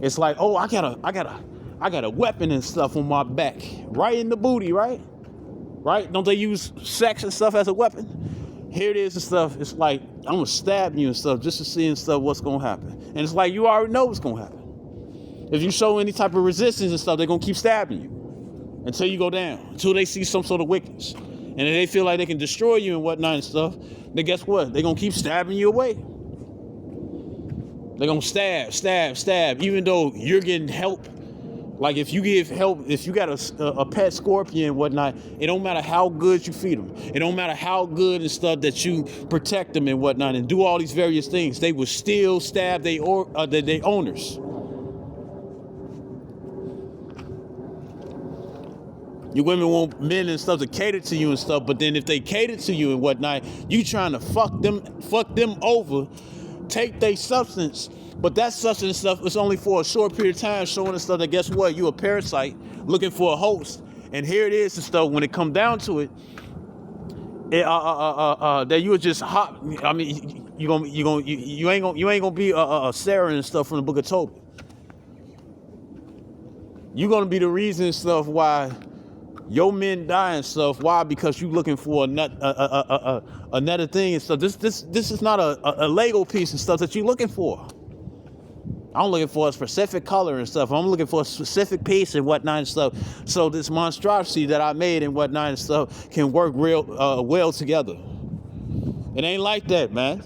It's like, oh, I got a weapon and stuff on my back, right in the booty, right? Right? Don't they use sex and stuff as a weapon? Here it is and stuff. It's like, I'm gonna stab you and stuff just to see and stuff what's gonna happen. And it's like, you already know what's gonna happen. If you show any type of resistance and stuff, they're gonna keep stabbing you until you go down, until they see some sort of wickedness. And if they feel like they can destroy you and whatnot and stuff, then guess what? They're gonna keep stabbing you away. They're gonna stab, even though you're getting help. Like if you give help, if you got a pet scorpion and whatnot, it don't matter how good you feed them. It don't matter how good and stuff that you protect them and whatnot and do all these various things. They will still stab their owners. You women want men and stuff to cater to you and stuff, but then if they cater to you and whatnot, you trying to fuck them over, take their substance. But that substance stuff is only for a short period of time, showing us stuff that guess what? You a parasite looking for a host. And here it is and stuff. When it come down to it, that you are just hot. I mean, you ain't gonna be a Sarah and stuff from the Book of Tobit. You gonna be the reason and stuff why your men die and stuff. Why? Because you looking for another thing and stuff. This is not a Lego piece and stuff that you looking for. I'm looking for a specific color and stuff. I'm looking for a specific piece and whatnot and stuff. So this monstrosity that I made and whatnot and stuff can work real well together. It ain't like that, man.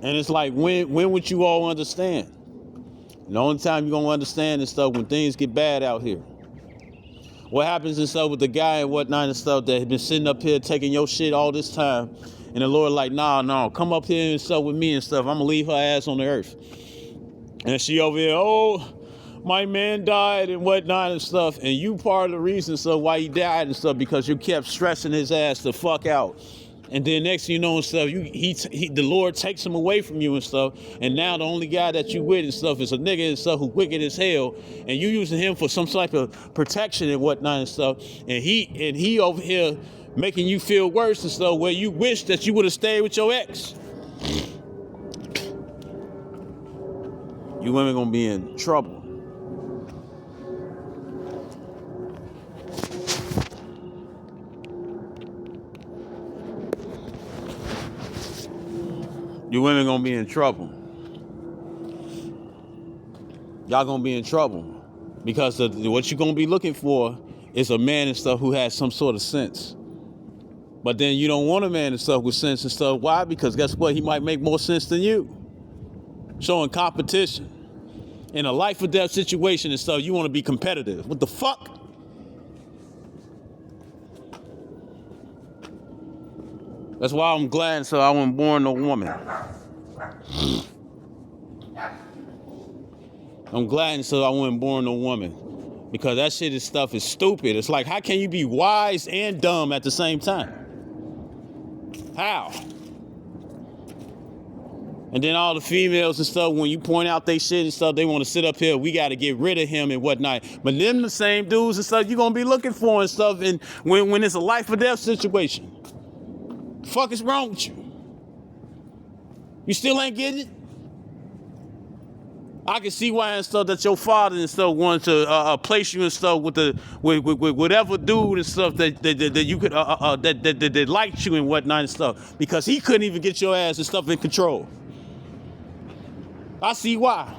And it's like, when would you all understand? The only time you're going to understand is stuff when things get bad out here. What happens and stuff with the guy and whatnot and stuff that has been sitting up here taking your shit all this time. And the Lord like, nah, come up here and stuff with me and stuff. I'm going to leave her ass on the earth. And she over here, oh, my man died and whatnot and stuff. And you part of the reason why he died and stuff because you kept stressing his ass the fuck out. And then next thing you know and stuff, the Lord takes him away from you and stuff. And now the only guy that you with and stuff is a nigga and stuff who wicked as hell. And you using him for some type of protection and whatnot and stuff. And he over here making you feel worse and stuff where you wish that you would have stayed with your ex. You women gonna be in trouble. You women gonna be in trouble. Y'all gonna be in trouble because what you gonna be looking for is a man and stuff who has some sort of sense. But then you don't want a man and stuff with sense and stuff. Why? Because guess what? He might make more sense than you. Showing competition. In a life or death situation and stuff, you want to be competitive. What the fuck? That's why I'm glad so I wasn't born no woman. I'm glad so I wasn't born no woman. Because that shit is stuff is stupid. It's like, how can you be wise and dumb at the same time? How? And then all the females and stuff, when you point out they shit and stuff, they want to sit up here, we got to get rid of him and whatnot. But them the same dudes and stuff you're going to be looking for and stuff and when it's a life or death situation. The fuck is wrong with you? You still ain't getting it? I can see why and stuff that your father and stuff wanted to place you and stuff with whatever dude and stuff that you could that liked you and whatnot and stuff, because he couldn't even get your ass and stuff in control. I see why.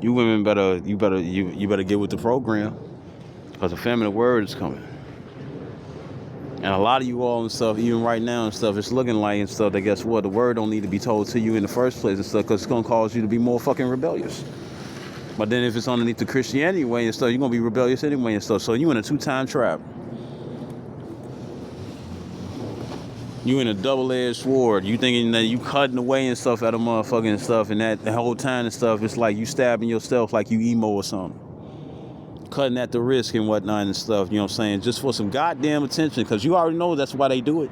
You women better get with the program, because the feminine word is coming. And a lot of you all and stuff, even right now and stuff, it's looking like and stuff that guess what, the word don't need to be told to you in the first place and stuff, because it's gonna cause you to be more fucking rebellious. But then if it's underneath the Christianity way and stuff, you're gonna be rebellious anyway and stuff. So you in a two-time trap. You in a double-edged sword. You thinking that you cutting away and stuff at a motherfucking stuff, and that the whole time and stuff, it's like you stabbing yourself like you emo or something. Cutting at the risk and whatnot and stuff, you know what I'm saying? Just for some goddamn attention, because you already know that's why they do it.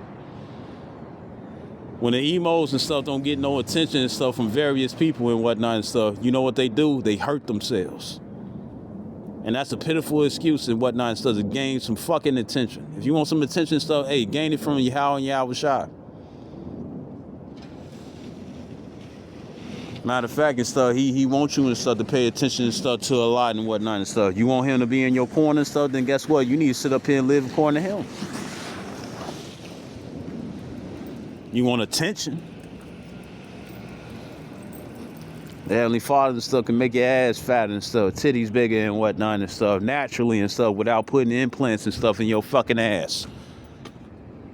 When the emos and stuff don't get no attention and stuff from various people and whatnot and stuff, you know what they do? They hurt themselves. And that's a pitiful excuse and whatnot and stuff to gain some fucking attention. If you want some attention and stuff, hey, gain it from Yahweh and Yahweh Shai. Matter of fact and stuff, he wants you and stuff to pay attention and stuff to a lot and whatnot and stuff. You want him to be in your corner and stuff, then guess what? You need to sit up here and live according to him. You want attention. The Heavenly Father and stuff can make your ass fat and stuff, titties bigger and whatnot and stuff, naturally and stuff, without putting implants and stuff in your fucking ass.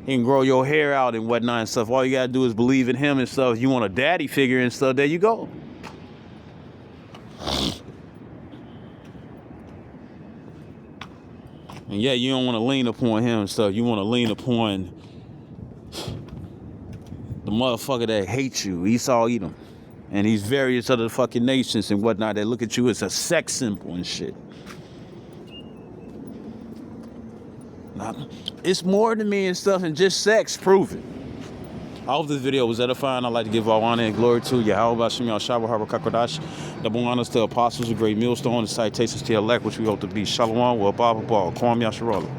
He can grow your hair out and whatnot and stuff. All you gotta do is believe in him and stuff. You want a daddy figure and stuff, there you go. And yeah, you don't want to lean upon him and stuff. You want to lean upon the motherfucker that hates you, Esau Edom. And these various other fucking nations and whatnot that look at you as a sex symbol and shit. Now, it's more to me and stuff than just sex, prove it. I hope this video was edifying. I'd like to give all honor and glory to Yahweh Hashem Yahshua Harbor Kakodash. Double honors to apostles, a great millstone, and citations to elect, which we hope to be. Shalom, wa Baba Ball, Kwam Yasharallah.